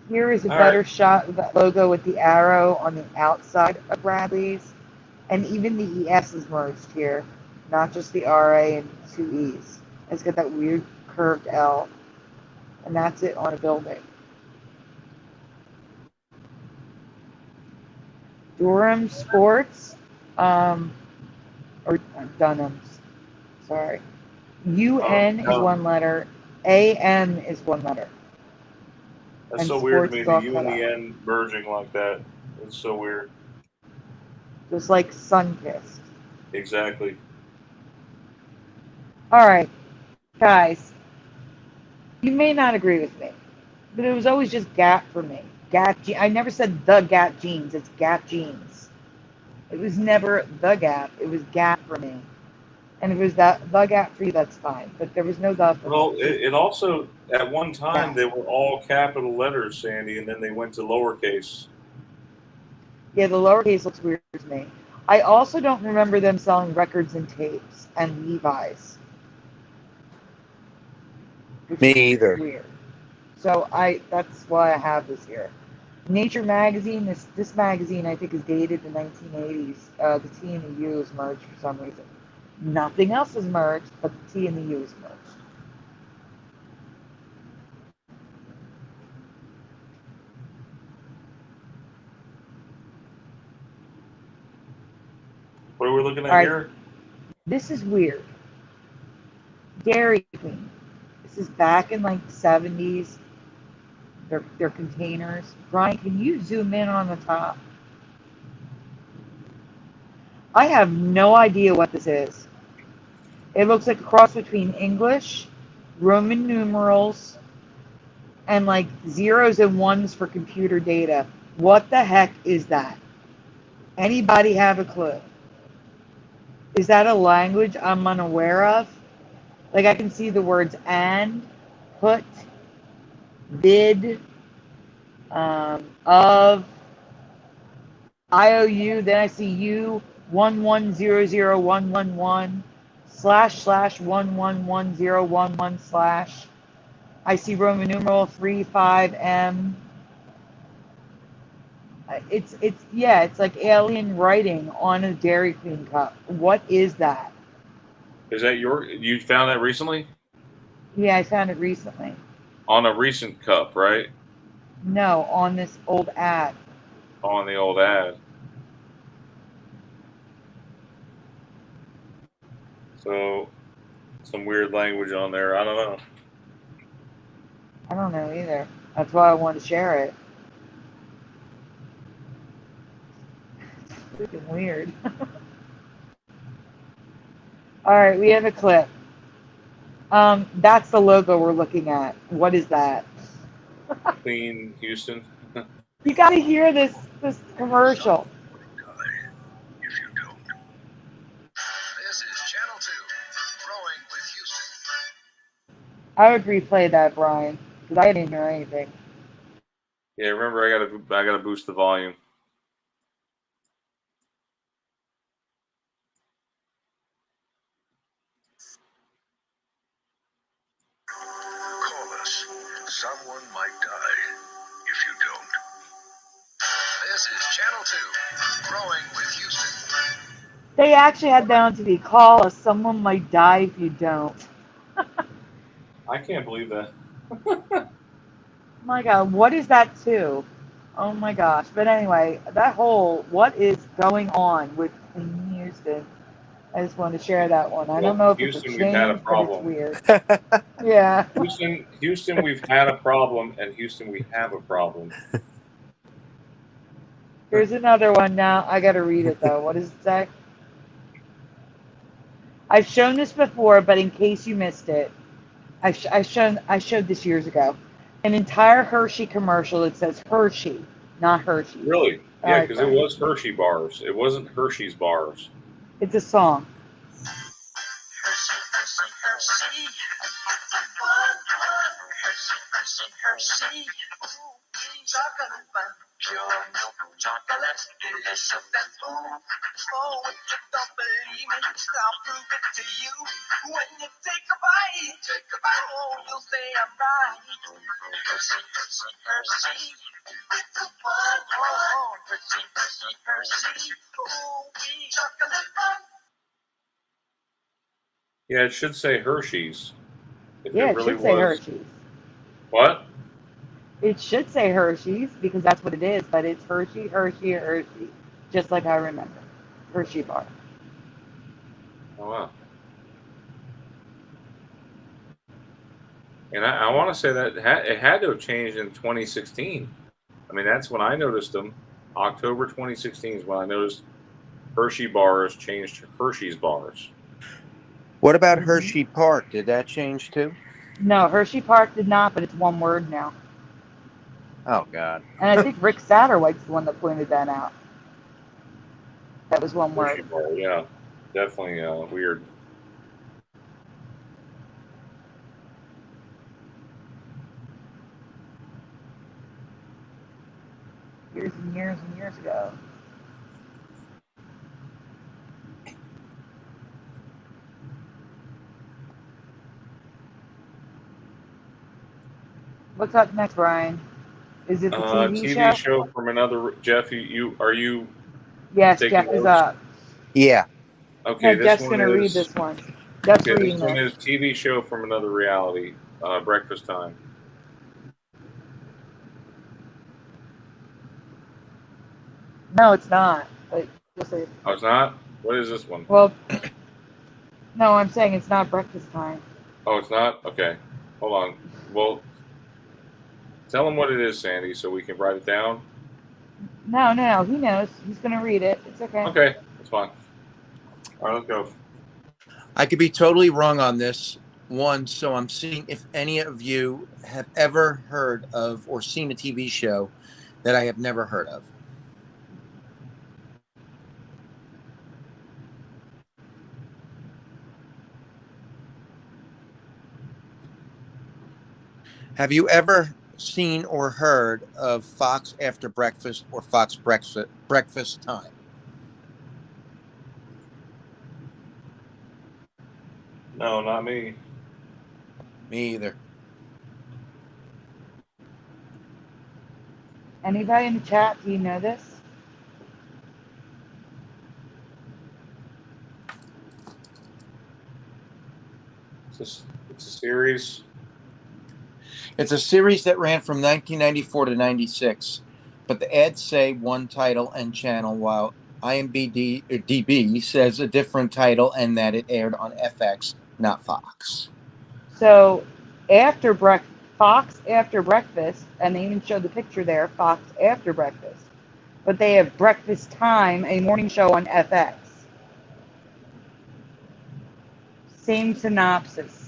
Here is a better shot of that logo with the arrow on the outside of Bradley's. And even the ES is merged here, not just the RA and two E's. It's got that weird curved L. And that's it on a building. Durham Sports, or Dunham's, sorry. UN is one letter, AM is one letter. That's and so weird to me, the sports U and the N merging like that. It's so weird. Just like Sunkist. Exactly. All right, guys. You may not agree with me, but it was always just Gap for me. Gap. I never said the Gap jeans. It's Gap jeans. It was never the Gap. It was Gap for me. And if it was the Gap for you, that's fine. But there was no the for Well, me. it also, at one time, they were all capital letters, Sandy, and then they went to lowercase. Yeah, the lowercase looks weird to me. I also don't remember them selling records and tapes and Levi's. Me either. Weird. So that's why I have this here. Nature magazine. This magazine I think is dated the 1980s. The T and the U is merged for some reason. Nothing else is merged, but the T and the U is merged. What are we looking at here? This is weird. Dairy Queen. This is back in like the 70s. They're containers. Brian, can you zoom in on the top? I have no idea what this is. It looks like a cross between English Roman numerals, and like zeros and ones for computer data. What the heck is that? Anybody have a clue? Is that a language I'm unaware of? Like I can see the words and, put, did, of, IOU, then I see U 1100111 / 1110111 / I see Roman numeral 35M. It's like alien writing on a Dairy Queen cup. What is that? Is that you found that recently? Yeah, I found it recently. On a recent cup, right? No, on this old ad. On the old ad. So, some weird language on there. I don't know. I don't know either. That's why I wanted to share it. It's freaking weird. All right, we have a clip. That's the logo we're looking at. What is that? Clean Houston. You got to hear this commercial. If you don't. This is Channel 2, growing with Houston. I would replay that, Brian, because I didn't hear anything. Yeah, remember I gotta boost the volume. Call us. Someone might die if you don't. This is Channel 2, growing with Houston. They actually had that on TV. Call us. Someone might die if you don't. I can't believe that. My God, what is that too? Oh my gosh. But anyway, what is going on with Houston? I just wanted to share that one. I don't know if it's a Houston, we've had a change, but it's problem. weird. Yeah. Houston, we've had a problem, and Houston, we have a problem. Here's another one now. I got to read it though. What does it say? I've shown this before, but in case you missed it, I showed this years ago. An entire Hershey commercial that says Hershey, not Hershey. Really? All Yeah, right, because it Brian. was Hershey bars. It wasn't Hershey's bars. It's a song. Hershey, Hershey, Hershey. Hershey, Hershey. Chocolate bar, pure milk chocolate, delicious and smooth. Oh, if you don't believe me, I'll prove it to you. When you take a bite, oh, you'll say I'm right. Hershey, Hershey, Hershey. It's a fun one. Oh, Hershey, Hershey, Hershey. Oh, chocolate bar. Yeah, it should say Hershey's. If Yeah, it it really should say was. Hershey's. What? It should say Hershey's because that's what it is, but it's Hershey, Hershey, Hershey, just like I remember. Hershey bar. Oh, wow. And I want to say that it had to have changed in 2016. I mean, that's when I noticed them. October 2016 is when I noticed Hershey bars changed to Hershey's bars. What about Hershey Park? Did that change too? No, Hershey Park did not, but it's one word now. Oh, God. And I think Rick Satterwhite's the one that pointed that out. That was one Hershey word. bar, yeah. Definitely weird. Years and years and years ago. What's up next, Brian? Is it the TV show? from another Jeff. Are you Yes, taking Jeff is notes? up. Yeah. Okay, Yeah, Jeff's going to read this one. Jeff's Okay, reading this one this. is TV show from another reality. Breakfast time. No, it's not. But we'll see. Oh, it's not? What is this one? Well, no, I'm saying it's not breakfast time. Oh, it's not? Okay. Hold on. Well, tell him what it is, Sandy, so we can write it down. No, he knows. He's going to read it. It's okay. Okay, that's fine. All right, let's go. I could be totally wrong on this, one, so I'm seeing if any of you have ever heard of or seen a TV show that I have never heard of. Have you ever seen or heard of Fox After Breakfast or Fox Breakfast Time? No, not me. Me either. Anybody in the chat, do you know this? It's a series. It's a series that ran from 1994 to 96, but the ads say one title and channel, while IMDb says a different title and that it aired on FX, not Fox. So Fox After Breakfast, and they even showed the picture there, Fox After Breakfast. But they have Breakfast Time, a morning show on FX. Same synopsis.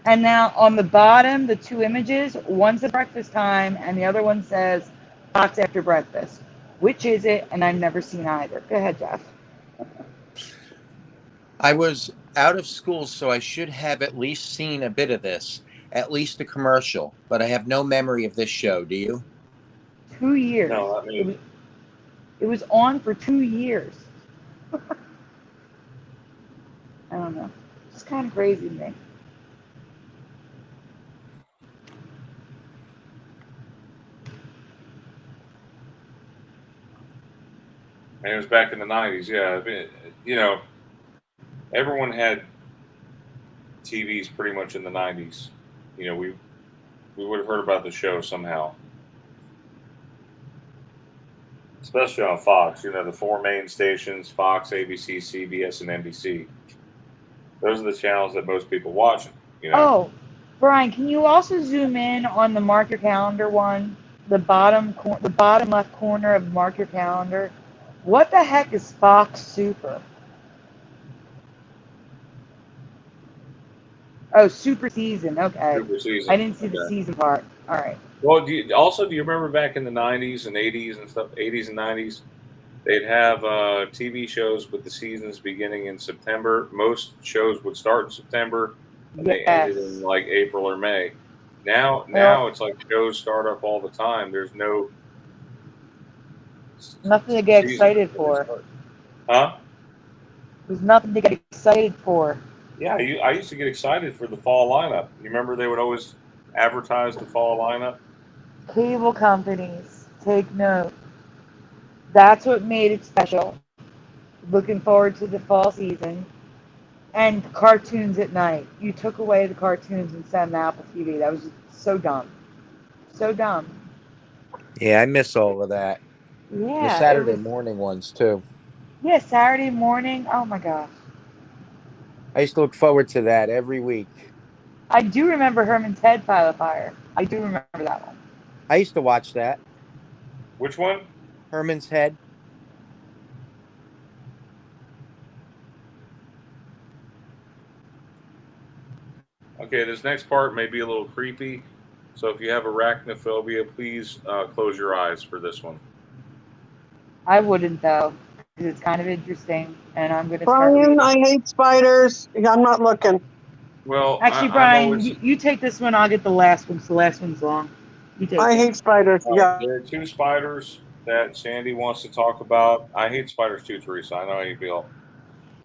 And now on the bottom, the two images, one says Breakfast Time and the other one says Fox After Breakfast. Which is it? And I've never seen either. Go ahead, Jeff. I was out of school, so I should have at least seen a bit of this, at least a commercial, but I have no memory of this show. Do you? 2 years. No, not me. It was on for 2 years. I don't know. It's kind of crazy to me. And it was back in the 90s. Yeah, you know, everyone had TVs pretty much in the 90s. You know, we would have heard about the show somehow. Especially on Fox, you know, the four main stations, Fox, ABC, CBS, and NBC. Those are the channels that most people watch, you know. Oh, Brian, can you also zoom in on the mark your calendar one? The bottom left corner of mark your calendar. What the heck is Fox Super? Oh, Super Season. Okay. Super season. I didn't see the season part. All right. Well, do you remember back in the 90s and 80s and stuff, 80s and 90s, they'd have TV shows with the seasons beginning in September. Most shows would start in September and they ended in Yes. like April or May. Now Well, it's like shows start up all the time. There's no nothing to get season excited when they for. start. Huh? There's nothing to get excited for. Yeah, I used to get excited for the fall lineup. You remember they would always advertise the fall lineup? Cable companies, take note. That's what made it special. Looking forward to the fall season. And cartoons at night. You took away the cartoons and sent them to Apple TV. That was so dumb. So dumb. Yeah, I miss all of that. The Yeah, it Saturday was. morning ones, too. Yeah, Saturday morning. Oh my gosh. I used to look forward to that every week. I do remember Herman's Head Pile of Fire. I do remember that one. I used to watch that. Which one? Herman's Head. Okay, this next part may be a little creepy. So if you have arachnophobia, please close your eyes for this one. I wouldn't though, because it's kind of interesting, and I'm gonna start Brian, reading. I hate spiders. I'm not looking. Well, Actually, Brian, you take this one. I'll get the last one. So the last one's long. You take I it. hate spiders. Yeah. there are two spiders that Sandy wants to talk about. I hate spiders too, Teresa. I know how you feel.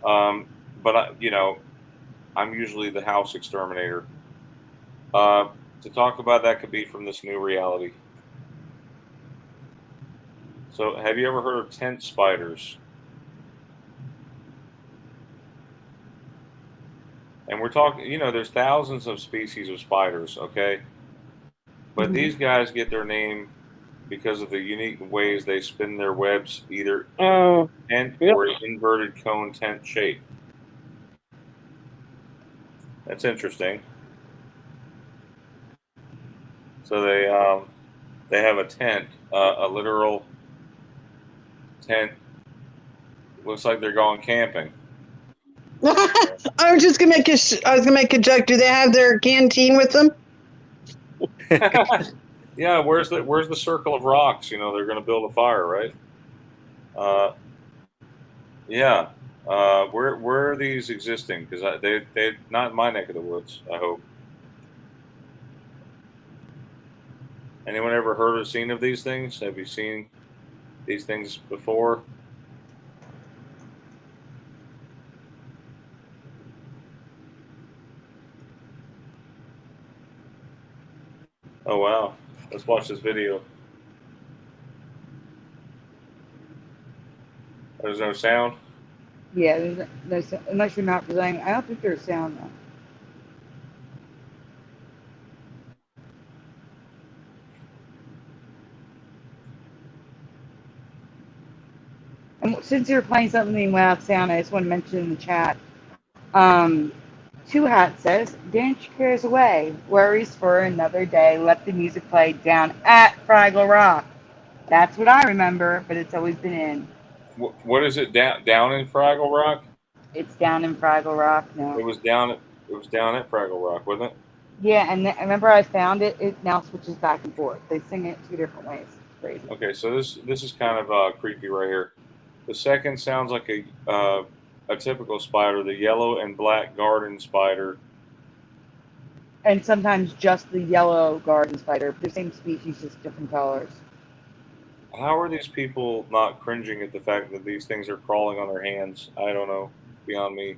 But you know, I'm usually the house exterminator. To talk about that could be from this new reality. So, have you ever heard of tent spiders? And we're talking, you know, there's thousands of species of spiders, okay? But these guys get their name because of the unique ways they spin their webs, either tent or an inverted cone tent shape. That's interesting. So they have a tent, a literal tent. Looks like they're going camping. I was just gonna make I was gonna make a joke. Do they have their canteen with them? Yeah, where's the circle of rocks? You know, they're going to build a fire, right? Yeah. Where are these existing? Because they not in my neck of the woods. I hope. Anyone ever heard or seen of these things? Have you seen these things before? Oh wow! Let's watch this video. There's no sound. Yeah, unless you're not presenting. I don't think there's sound though. And since you're playing something without sound, I just want to mention in the chat. Two Hat says, dance your cares away. Worries for another day. Let the music play down at Fraggle Rock. That's what I remember, but it's always been in. What is it down in Fraggle Rock? It's down in Fraggle Rock now. It was down at Fraggle Rock, wasn't it? Yeah, and I remember I found it. It now switches back and forth. They sing it 2 different ways. It's crazy. Okay, so this is kind of creepy right here. The second sounds like a typical spider, the yellow and black garden spider. And sometimes just the yellow garden spider, the same species, just different colors. How are these people not cringing at the fact that these things are crawling on their hands? I don't know. Beyond me.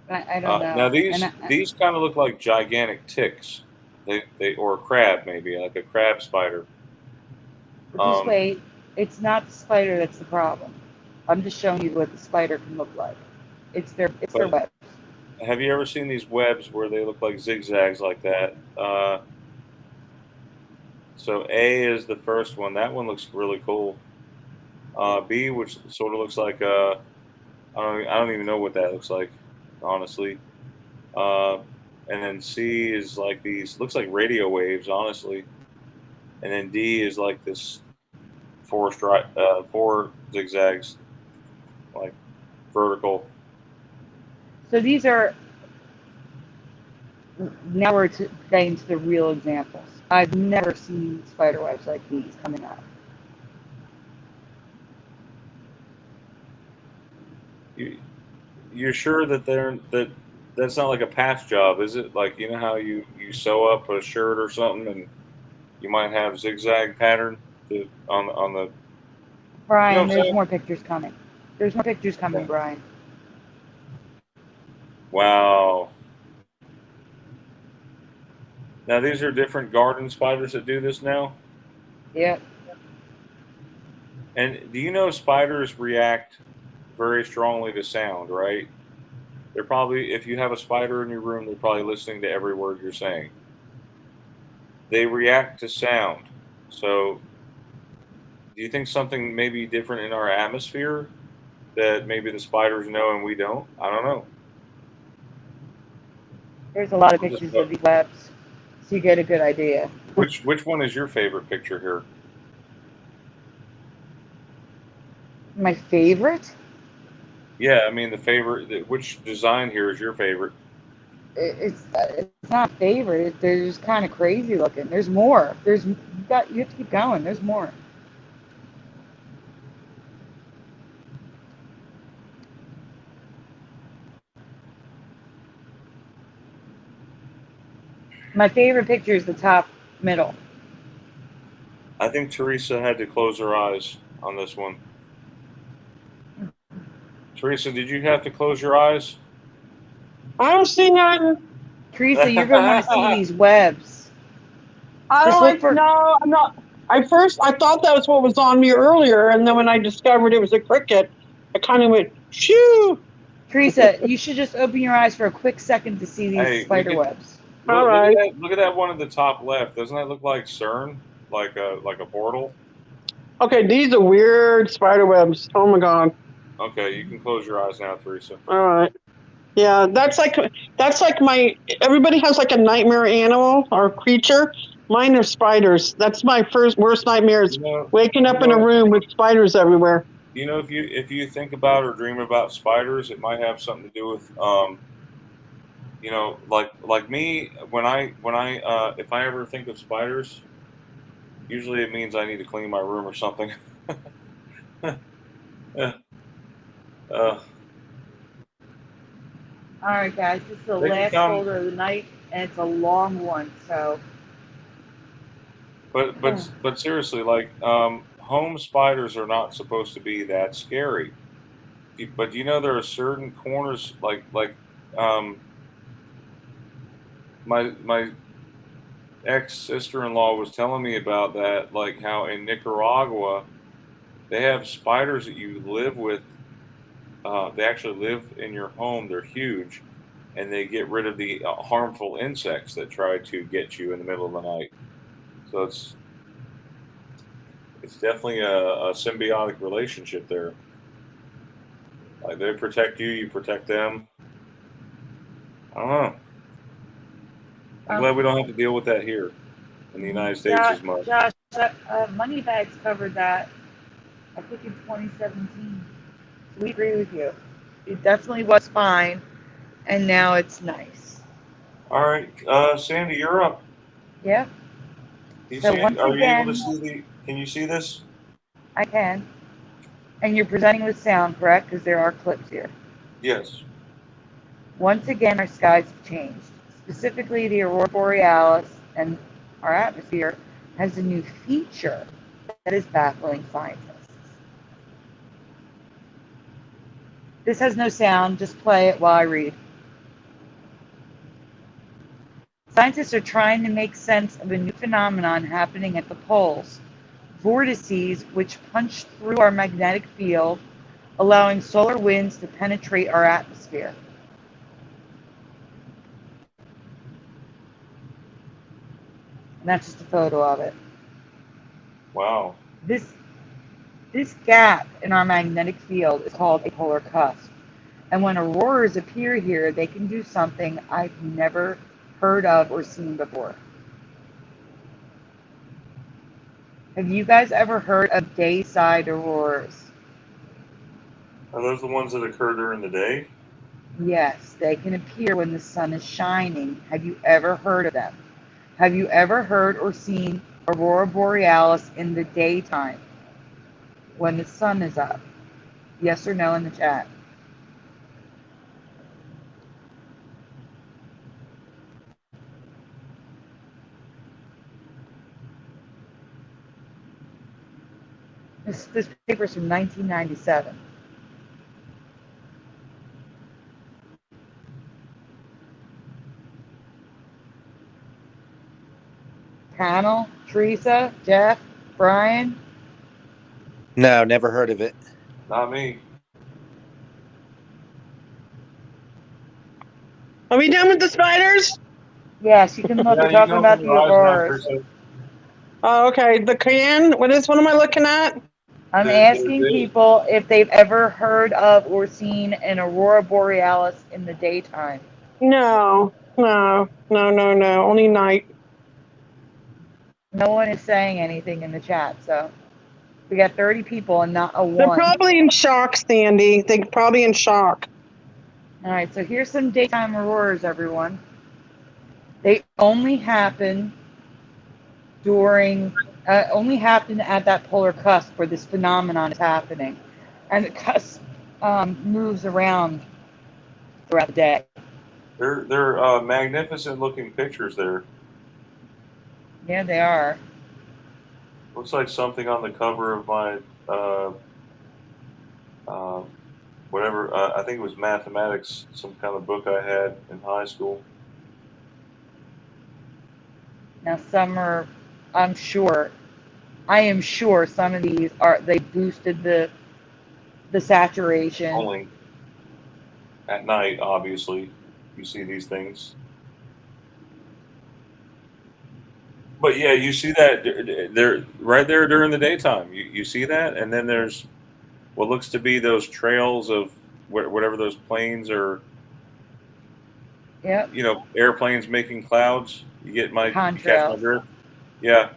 I don't know. Now these kind of look like gigantic ticks. They or a crab maybe, like a crab spider. But just wait. It's not the spider that's the problem. I'm just showing you what the spider can look like. It's their webs. Have you ever seen these webs where they look like zigzags like that? So A is the first one. That one looks really cool. B, which sort of looks like I don't even know what that looks like, honestly. And then C is like these, looks like radio waves, honestly. And then D is like this four zigzags, like vertical. So these are, now we're getting to the real examples. I've never seen spider webs like these coming up. You're sure that that's not like a patch job, is it? Like, you know how you sew up a shirt or something and you might have zigzag pattern on the. Brian, You know there's more pictures coming. There's more pictures coming, Yeah. Brian. Wow. Now these are different garden spiders that do this now. Yep. And do you know spiders react very strongly to sound, right? They're probably, if you have a spider in your room, they're probably listening to every word you're saying. They react to sound. So do you think something may be different in our atmosphere that maybe the spiders know and we don't? I don't know. There's a lot of pictures of these webs, so you get a good idea. Which one is your favorite picture here? My favorite? Yeah, I mean the favorite. Which design here is your favorite? It's not favorite. They're just kind of crazy looking. There's more. You have to keep going. There's more. My favorite picture is the top middle. I think Teresa had to close her eyes on this one. Teresa, did you have to close your eyes? I don't see nothing. Teresa, you're going to want to see these webs. I Just don't look for- no, I'm not. I thought that was what was on me earlier, and then when I discovered it was a cricket, I kind of went, shoo. Teresa, you should just open your eyes for a quick second to see these spider webs. All right. Look at that one at the top left. Doesn't that look like CERN? Like a portal? Okay, these are weird spider webs. Oh my god. Okay, you can close your eyes now, Teresa. All right. Yeah, that's like my. Everybody has like a nightmare animal or creature. Mine are spiders. That's my worst nightmare is waking up in a room with spiders everywhere. you know, if you think about or dream about spiders, it might have something to do with you know, like me when I if I ever think of spiders, usually it means I need to clean my room or something. Yeah, uh, All right, guys, this is the they can last come, folder of the night, and it's a long one. So, but seriously, like home spiders are not supposed to be that scary. But you know there are certain corners like um my ex sister-in-law was telling me about that, like how in Nicaragua they have spiders that you live with. They actually live in your home. They're huge, and they get rid of the harmful insects that try to get you in the middle of the night. So it's definitely a symbiotic relationship there. Like they protect you, you protect them. I don't know. I'm glad we don't have to deal with that here in the United States Josh, as much. Josh Moneybags covered that, I think, in 2017. We agree with you. It definitely was fine, and now it's nice. All right, Sandy, you're up. Yep. You So see? once Are you able to again, see the? Can you see this? I can. And you're presenting with sound, correct? Because there are clips here. Yes. Once again, our skies have changed. Specifically, the aurora borealis and our atmosphere has a new feature that is baffling scientists. This has no sound. Just play it while I read. Scientists are trying to make sense of a new phenomenon happening at the poles, vortices which punch through our magnetic field, allowing solar winds to penetrate our atmosphere. And that's just a photo of it. Wow. This gap in our magnetic field is called a polar cusp. And when auroras appear here, they can do something I've never heard of or seen before. Have you guys ever heard of dayside auroras? Are those the ones that occur during the day? Yes, they can appear when the sun is shining. Have you ever heard of them? Have you ever heard or seen aurora borealis in the daytime when the sun is up? Yes or no in the chat. This paper is from 1997. Panel, Teresa, Jeff, Brian. No, never heard of it. Not me. Are we done with the spiders? Yes, you can look. Yeah, We're you can talking open about the your eyes now, auroras. Teresa. Oh, okay. The cayenne. What am I looking at? I'm The, asking the, people if they've ever heard of or seen an aurora borealis in the daytime. No, no, no, no, no. Only night. No one is saying anything in the chat, so we got 30 people and not a They're one. probably in shock, Sandy. They're probably in shock. All right, so here's some daytime auroras, everyone. They only happen only happen at that polar cusp where this phenomenon is happening, and the cusp moves around throughout the day. they're magnificent looking pictures there. Yeah, they are. Looks like something on the cover of my uh, whatever. I think it was mathematics, some kind of book I had in high school. Now some are, I'm sure, I am sure some of these they boosted the saturation. Only at night, obviously, you see these things. But yeah, you see that they're right there during the daytime. You see that, and then there's what looks to be those trails of whatever those planes are. Yep, You know, airplanes making clouds. You catch my contrails. drift? Yeah.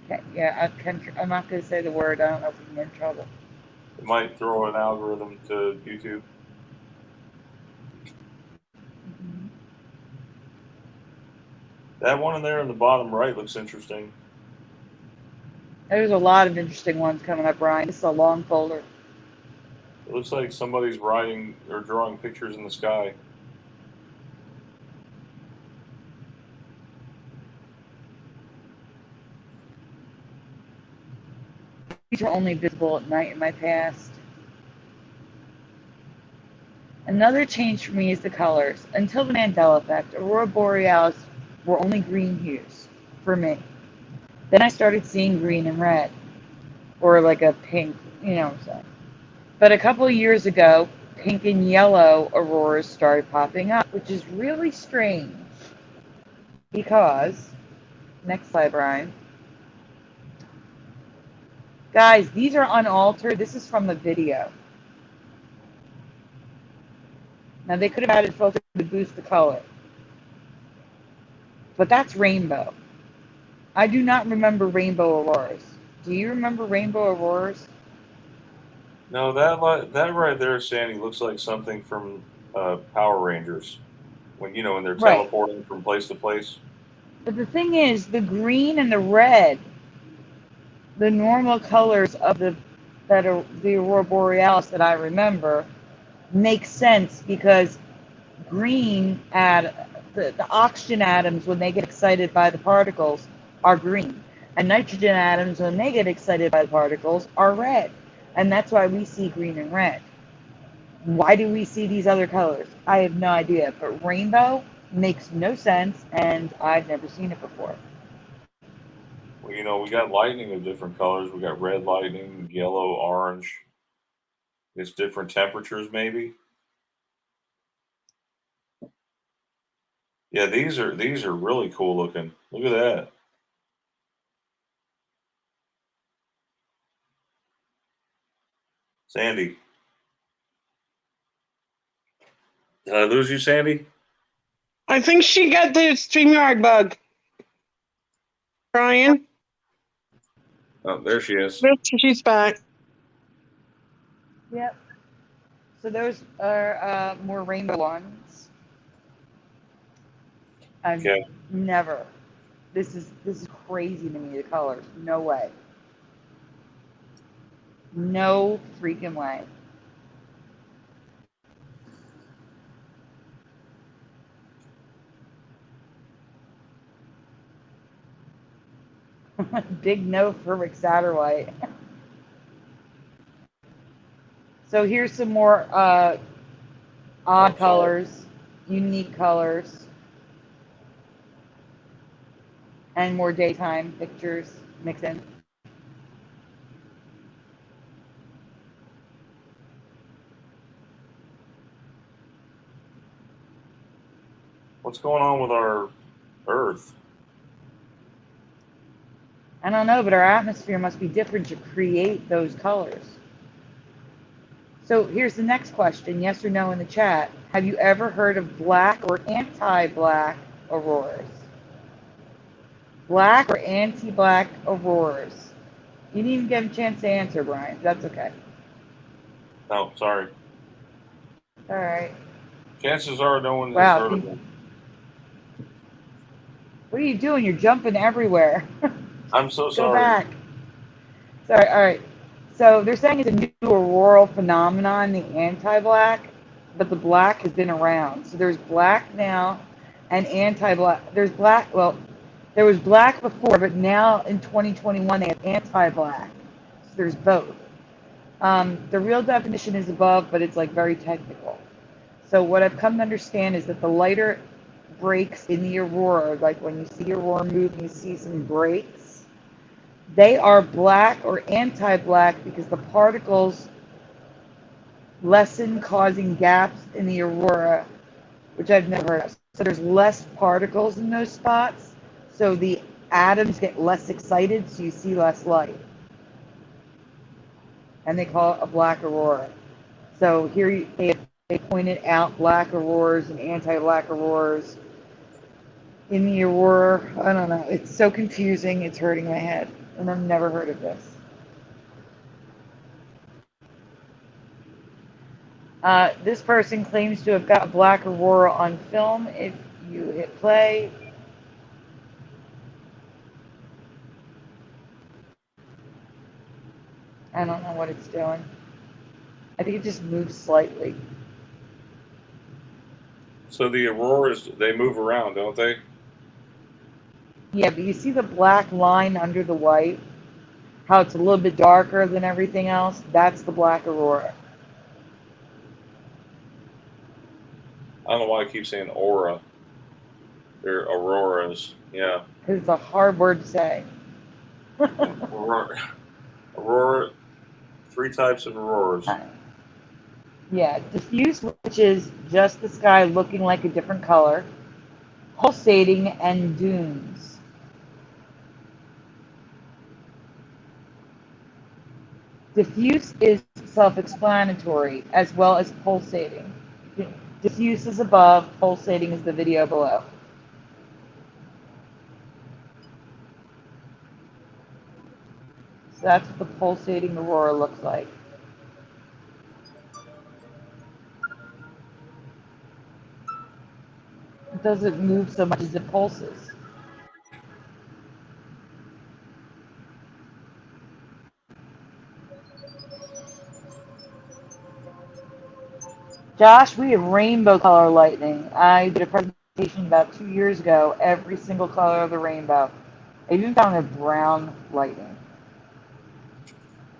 Okay, yeah, I'm not going to say the word. I don't know if we can get in trouble. It might throw an algorithm to YouTube. That one in there in the bottom right looks interesting. There's a lot of interesting ones coming up, Brian. This is a long folder. It looks like somebody's writing or drawing pictures in the sky. These are only visible at night in my past. Another change for me is the colors. Until the Mandela effect, Aurora Borealis were only green hues for me. Then I started seeing green and red, or like a pink, you know what I'm saying. But a couple of years ago, pink and yellow auroras started popping up, which is really strange because, next slide, Brian. Guys, these are unaltered. This is from the video. Now, they could have added filter to boost the color. But that's rainbow. I do not remember rainbow auroras. Do you remember rainbow auroras? No, that right there, Sandy, looks like something from Power Rangers. When they're Right. teleporting from place to place. But the thing is, the green and the red, the normal colors of the Aurora Borealis that I remember, make sense because green the oxygen atoms, when they get excited by the particles, are green, and nitrogen atoms, when they get excited by the particles, are red, and that's why we see green and red. Why do we see these other colors? I have no idea, but rainbow makes no sense, and I've never seen it before. Well, we got lightning of different colors. We got red lightning, yellow, orange. It's different temperatures, maybe. Yeah, these are really cool looking. Look at that. Sandy. Did I lose you, Sandy? I think she got the StreamYard bug. Brian, Oh, there she is. she's back. Yep. So those are more rainbow ones. I've Okay. never. This is crazy to me. The colors. No way. No freaking way. Big no for Rick Satterwhite. So here's some more odd colors, unique colors, and more daytime pictures mixed in. What's going on with our Earth? I don't know, but our atmosphere must be different to create those colors. So here's the next question, yes or no in the chat. Have you ever heard of black or anti-black auroras? Black or anti-black auroras? You didn't even get a chance to answer, Brian. That's okay. No, sorry. All right. Chances are no one has heard of them. What are you doing? You're jumping everywhere. I'm so sorry. Go back. Sorry, all right. So they're saying it's a new auroral phenomenon, the anti-black, but the black has been around. So there's black now and anti-black. There's black, well, there was black before, but now in 2021 they have anti-black. So there's both. The real definition is above, but it's like very technical. So what I've come to understand is that the lighter breaks in the aurora, like when you see aurora move and you see some breaks, they are black or anti-black because the particles lessen, causing gaps in the aurora, which I've never heard of. So there's less particles in those spots, so the atoms get less excited, so you see less light. And they call it a black aurora. So here they pointed out black auroras and anti-black auroras in the aurora. I don't know. It's so confusing. It's hurting my head. And I've never heard of this. This person claims to have got a black aurora on film. If you hit play, I don't know what it's doing. I think it just moves slightly. So the auroras, they move around, don't they? Yeah, but you see the black line under the white? How it's a little bit darker than everything else? That's the black aurora. I don't know why I keep saying aura. They're auroras. Yeah. Because it's a hard word to say. Aurora, 3 types of auroras. Yeah, diffuse, which is just the sky looking like a different color. Pulsating and dunes. Diffuse is self-explanatory, as well as pulsating. Diffuse is above, pulsating is the video below. So that's what the pulsating aurora looks like. It doesn't move so much as it pulses. Josh, we have rainbow color lightning. I did a presentation about 2 years ago, every single color of the rainbow. I even found a brown lightning.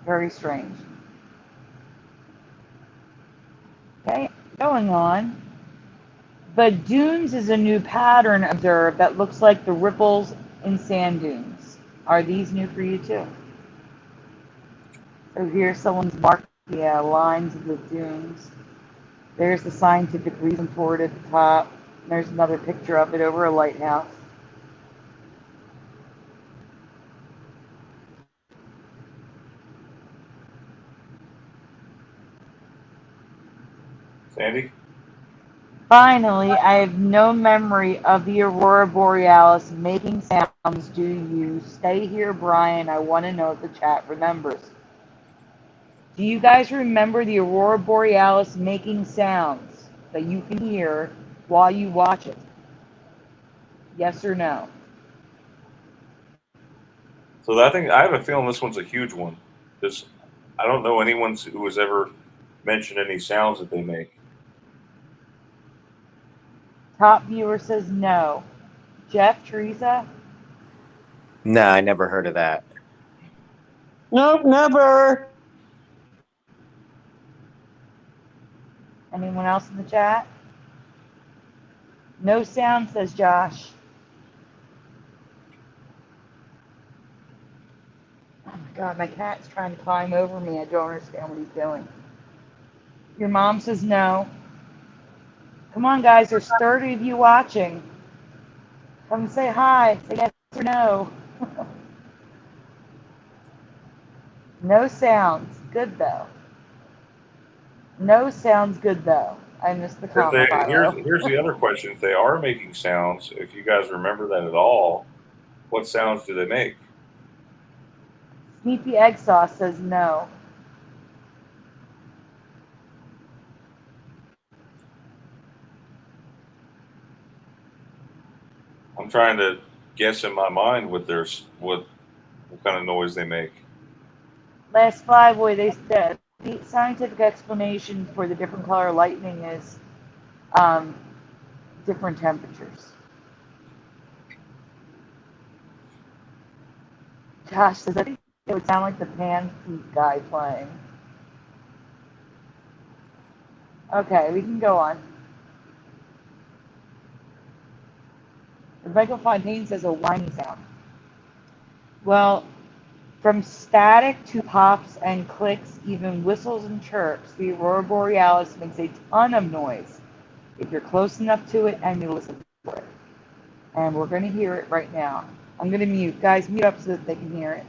Very strange. Okay, going on. But dunes is a new pattern observed that looks like the ripples in sand dunes. Are these new for you too? So here someone's marked the lines of the dunes. There's the scientific reason for it at the top. There's another picture of it over a lighthouse. Sandy? Finally, I have no memory of the aurora borealis making sounds. Do you? Stay here, Brian. I want to know if the chat remembers. Do you guys remember the aurora borealis making sounds that you can hear while you watch it? Yes or no? So I think I have a feeling this one's a huge one because I don't know anyone who has ever mentioned any sounds that they make. Top viewer says no. Jeff, Teresa? Nah, I never heard of that. Nope, never. Anyone else in the chat? No sound, says Josh. Oh my god, my cat's trying to climb over me. I don't understand what he's doing. Your mom says no. Come on, guys, there's 30 of you watching. Come say hi. Say yes or no. No sounds. Good, though. No sounds good, though. I missed the comment, Here's the other question. If they are making sounds, if you guys remember that at all, what sounds do they make? Sneaky Egg Sauce says no. I'm trying to guess in my mind what kind of noise they make. Last Flyboy, they said the scientific explanation for the different color lightning is different temperatures. Josh says, I think it would sound like the pan flute guy playing. Okay, we can go on. Michael Fontaine says a whining sound. Well, from static to pops and clicks, even whistles and chirps, the aurora borealis makes a ton of noise if you're close enough to it and you listen for it. And we're going to hear it right now. I'm going to mute. Guys, mute up so that they can hear it.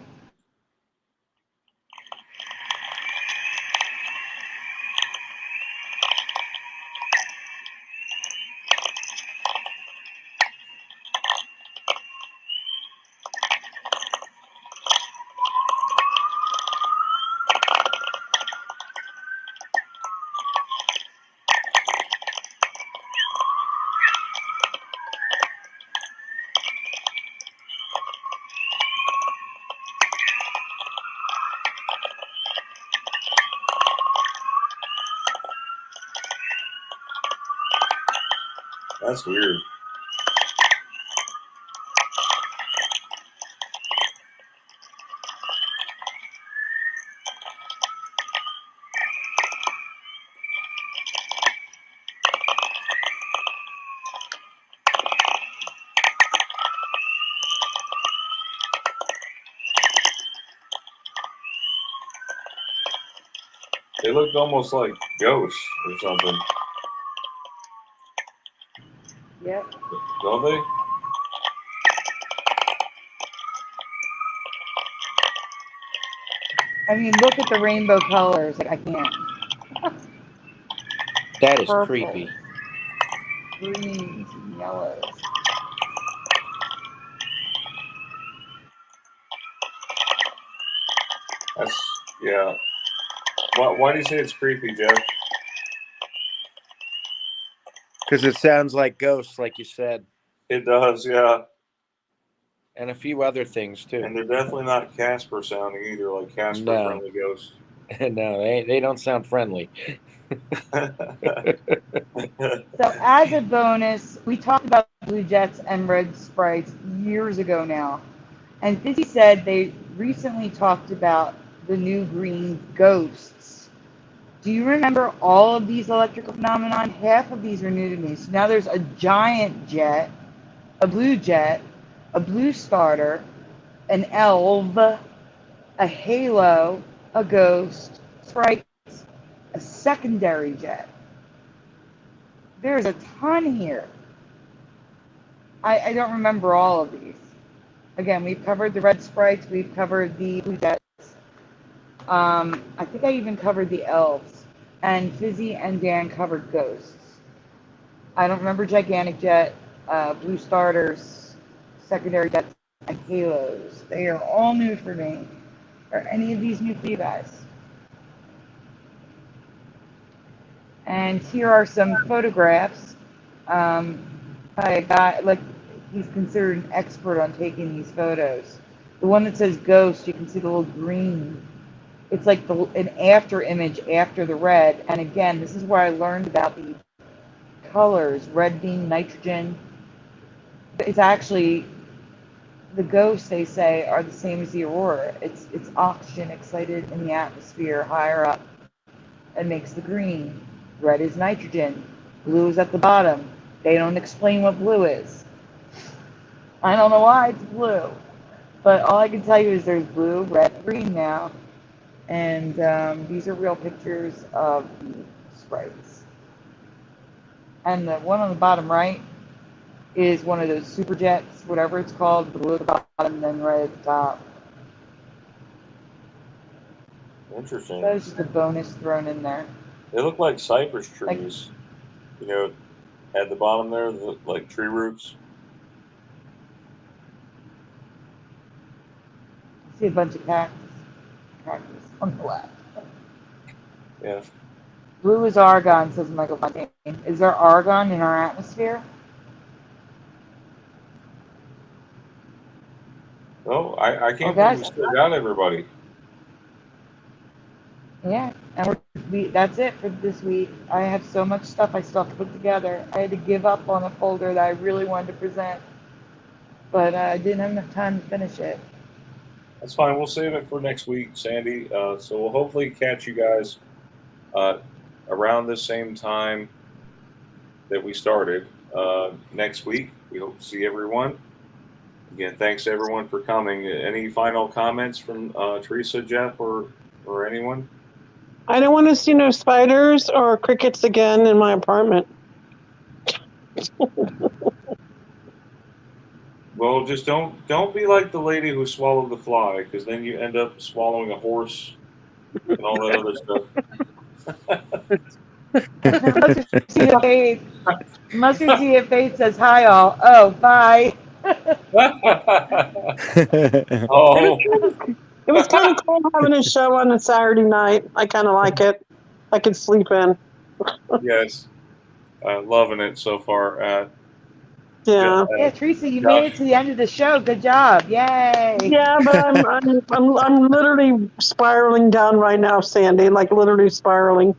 That's weird. They looked almost like ghosts or something, Yep. don't they? I mean, look at the rainbow colors. Like, I can't. That is Purple, creepy. greens, and yellows. That's, yeah. Why do you say it's creepy, Jeff? Because it sounds like ghosts, like you said, It does, yeah. and a few other things too. And they're definitely not Casper sounding either, like Casper No. Friendly Ghost. No, they don't sound friendly. So as a bonus, we talked about blue jets and red sprites years ago now. And Fizzy said they recently talked about the new green ghosts. Do you remember all of these electrical phenomenon? Half of these are new to me. So now there's a giant jet, a blue starter, an elf, a halo, a ghost, sprites, a secondary jet. There's a ton here. I don't remember all of these. Again, we've covered the red sprites, we've covered the blue jets. I think I even covered the elves. And Fizzy and Dan covered ghosts. I don't remember gigantic jet, blue starters, secondary jets, and halos. They are all new for me. Are any of these new for you guys? And here are some photographs by a guy, like, he's considered an expert on taking these photos. The one that says ghost, you can see the little green. It's like an after image after the red. And again, this is where I learned about the colors, red being nitrogen. It's actually, the ghosts, they say, are the same as the aurora. It's oxygen excited in the atmosphere higher up and makes the green. Red is nitrogen. Blue is at the bottom. They don't explain what blue is. I don't know why it's blue. But all I can tell you is there's blue, red, green now. And these are real pictures of the sprites. And the one on the bottom right is one of those super jets, whatever it's called, blue at the bottom and then red at the top. Interesting. That was just a bonus thrown in there. They look like cypress trees. You know, at the bottom there, like tree roots. I see a bunch of cactus on the left. Yeah. Blue is argon, says Michael Fontaine. Is there argon in our atmosphere? No, I can't Okay. believe we still got everybody. Yeah, and that's it for this week. I have so much stuff I still have to put together. I had to give up on a folder that I really wanted to present, but I didn't have enough time to finish it. That's fine. We'll save it for next week, Sandy. So we'll hopefully catch you guys around the same time that we started next week. We hope to see everyone. Again, thanks everyone for coming. Any final comments from Teresa, Jeff, or anyone? I don't want to see no spiders or crickets again in my apartment. Well, just don't be like the lady who swallowed the fly, because then you end up swallowing a horse and all that other stuff. Mustard Seed of Fate says hi all. Oh, bye. Oh, It was kind of cool having a show on a Saturday night. I kind of like it. I could sleep in. yes. Loving it so far. Yeah. Yeah, Teresa, you made it to the end of the show. Good job. Yay. Yeah, but I'm literally spiraling down right now, Sandy. Like literally spiraling.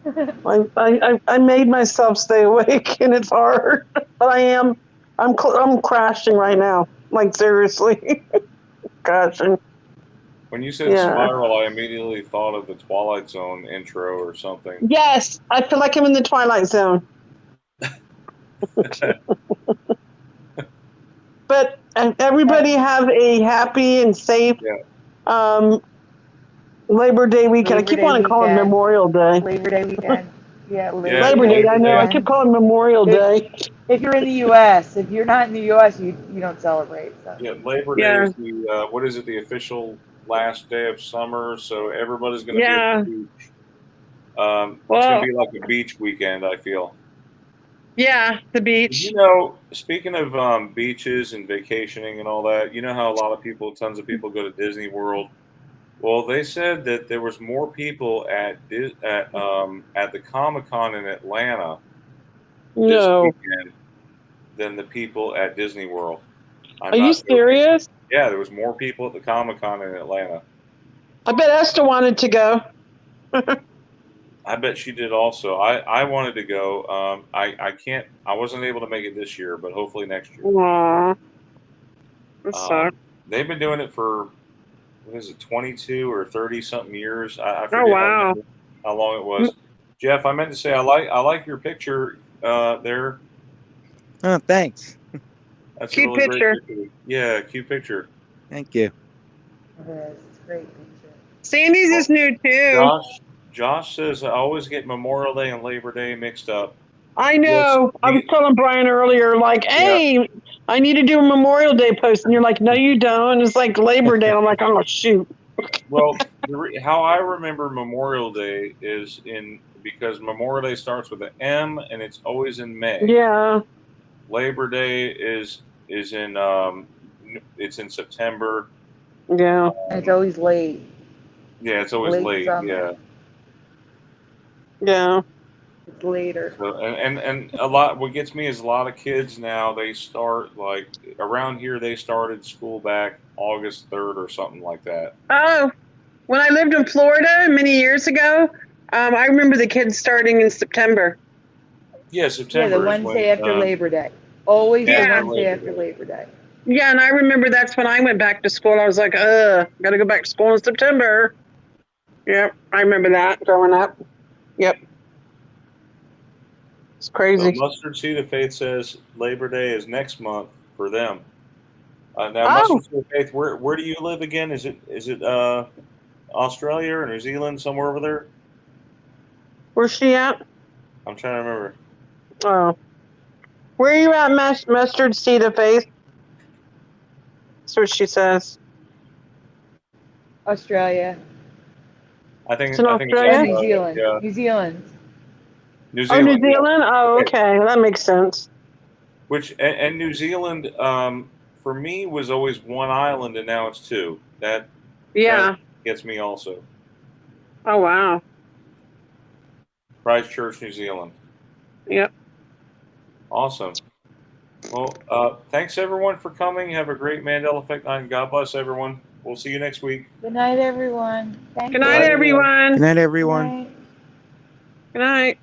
I made myself stay awake, and it's hard. But I'm crashing right now. Like seriously, crashing. When you said Yeah. spiral, I immediately thought of the Twilight Zone intro or something. Yes, I feel like I'm in the Twilight Zone. But everybody have a happy and safe Labor Day weekend. I keep wanting to call it Memorial Day. Labor Day weekend. Yeah, Labor Day. I know. I keep calling it Memorial Day. If you're in the U.S., if you're not in the U.S., you don't celebrate. So. Yeah, Labor Day is the what is it? The official last day of summer, so everybody's going to be at the beach. It's going to be like a beach weekend, I feel. Yeah, the beach. You know, speaking of beaches and vacationing and all that, you know how a lot of people, tons of people go to Disney World. Well, they said that there was more people at the Comic-Con in Atlanta this weekend than the people at Disney World. Are you serious? Yeah, there was more people at the Comic-Con in Atlanta. I bet Esther wanted to go. I bet she did also. I wanted to go. I can't. I wasn't able to make it this year, but hopefully next year. Aww. That sucks. They've been doing it for, what is it, 22 or 30 something years? I forget how long it was. Jeff, I meant to say I like your picture there. Oh, thanks. That's cute a really picture. Great picture. Yeah, cute picture. Thank you. It is. It's a great picture. Sandy's is new too. Josh says I always get Memorial Day and Labor Day mixed up. I know. Yes, I was telling Brian earlier, like, hey, I need to do a Memorial Day post. And you're like, no, you don't. And it's like Labor Day. I'm like, oh, shoot. Well, how I remember Memorial Day is because Memorial Day starts with an M and it's always in May. Yeah. Labor Day is in it's in September. Yeah. And it's always late. Yeah, it's always late. Summer. Yeah. It's later. So, and a lot. What gets me is a lot of kids now. They start like around here. They started school back August 3rd or something like that. Oh, when I lived in Florida many years ago, I remember the kids starting in September. Yeah, September. Yeah, the Wednesday after Labor Day. Always the Wednesday after Labor Day. Yeah, and I remember that's when I went back to school. I was like, gotta go back to school in September. Yep, I remember that growing up. Yep. It's crazy. So Mustard Seed of Faith says Labor Day is next month for them. Now, Mustard Seed of Faith, where do you live again? Is it Australia or New Zealand, somewhere over there? Where's she at? I'm trying to remember. Oh. Where are you at, Mustard Seed of Faith? That's what she says. Australia. I think it's Australia? New Zealand. Yeah. New Zealand. New Zealand. Oh, New Zealand? Oh, okay. That makes sense. And New Zealand, for me, was always one island, and now it's two. That gets me also. Oh, wow. Christchurch, New Zealand. Yep. Awesome. Well, thanks everyone for coming. Have a great Mandela Effect night. God bless everyone. We'll see you next week. Good night, everyone. Good night, everyone. Good night, everyone. Good night.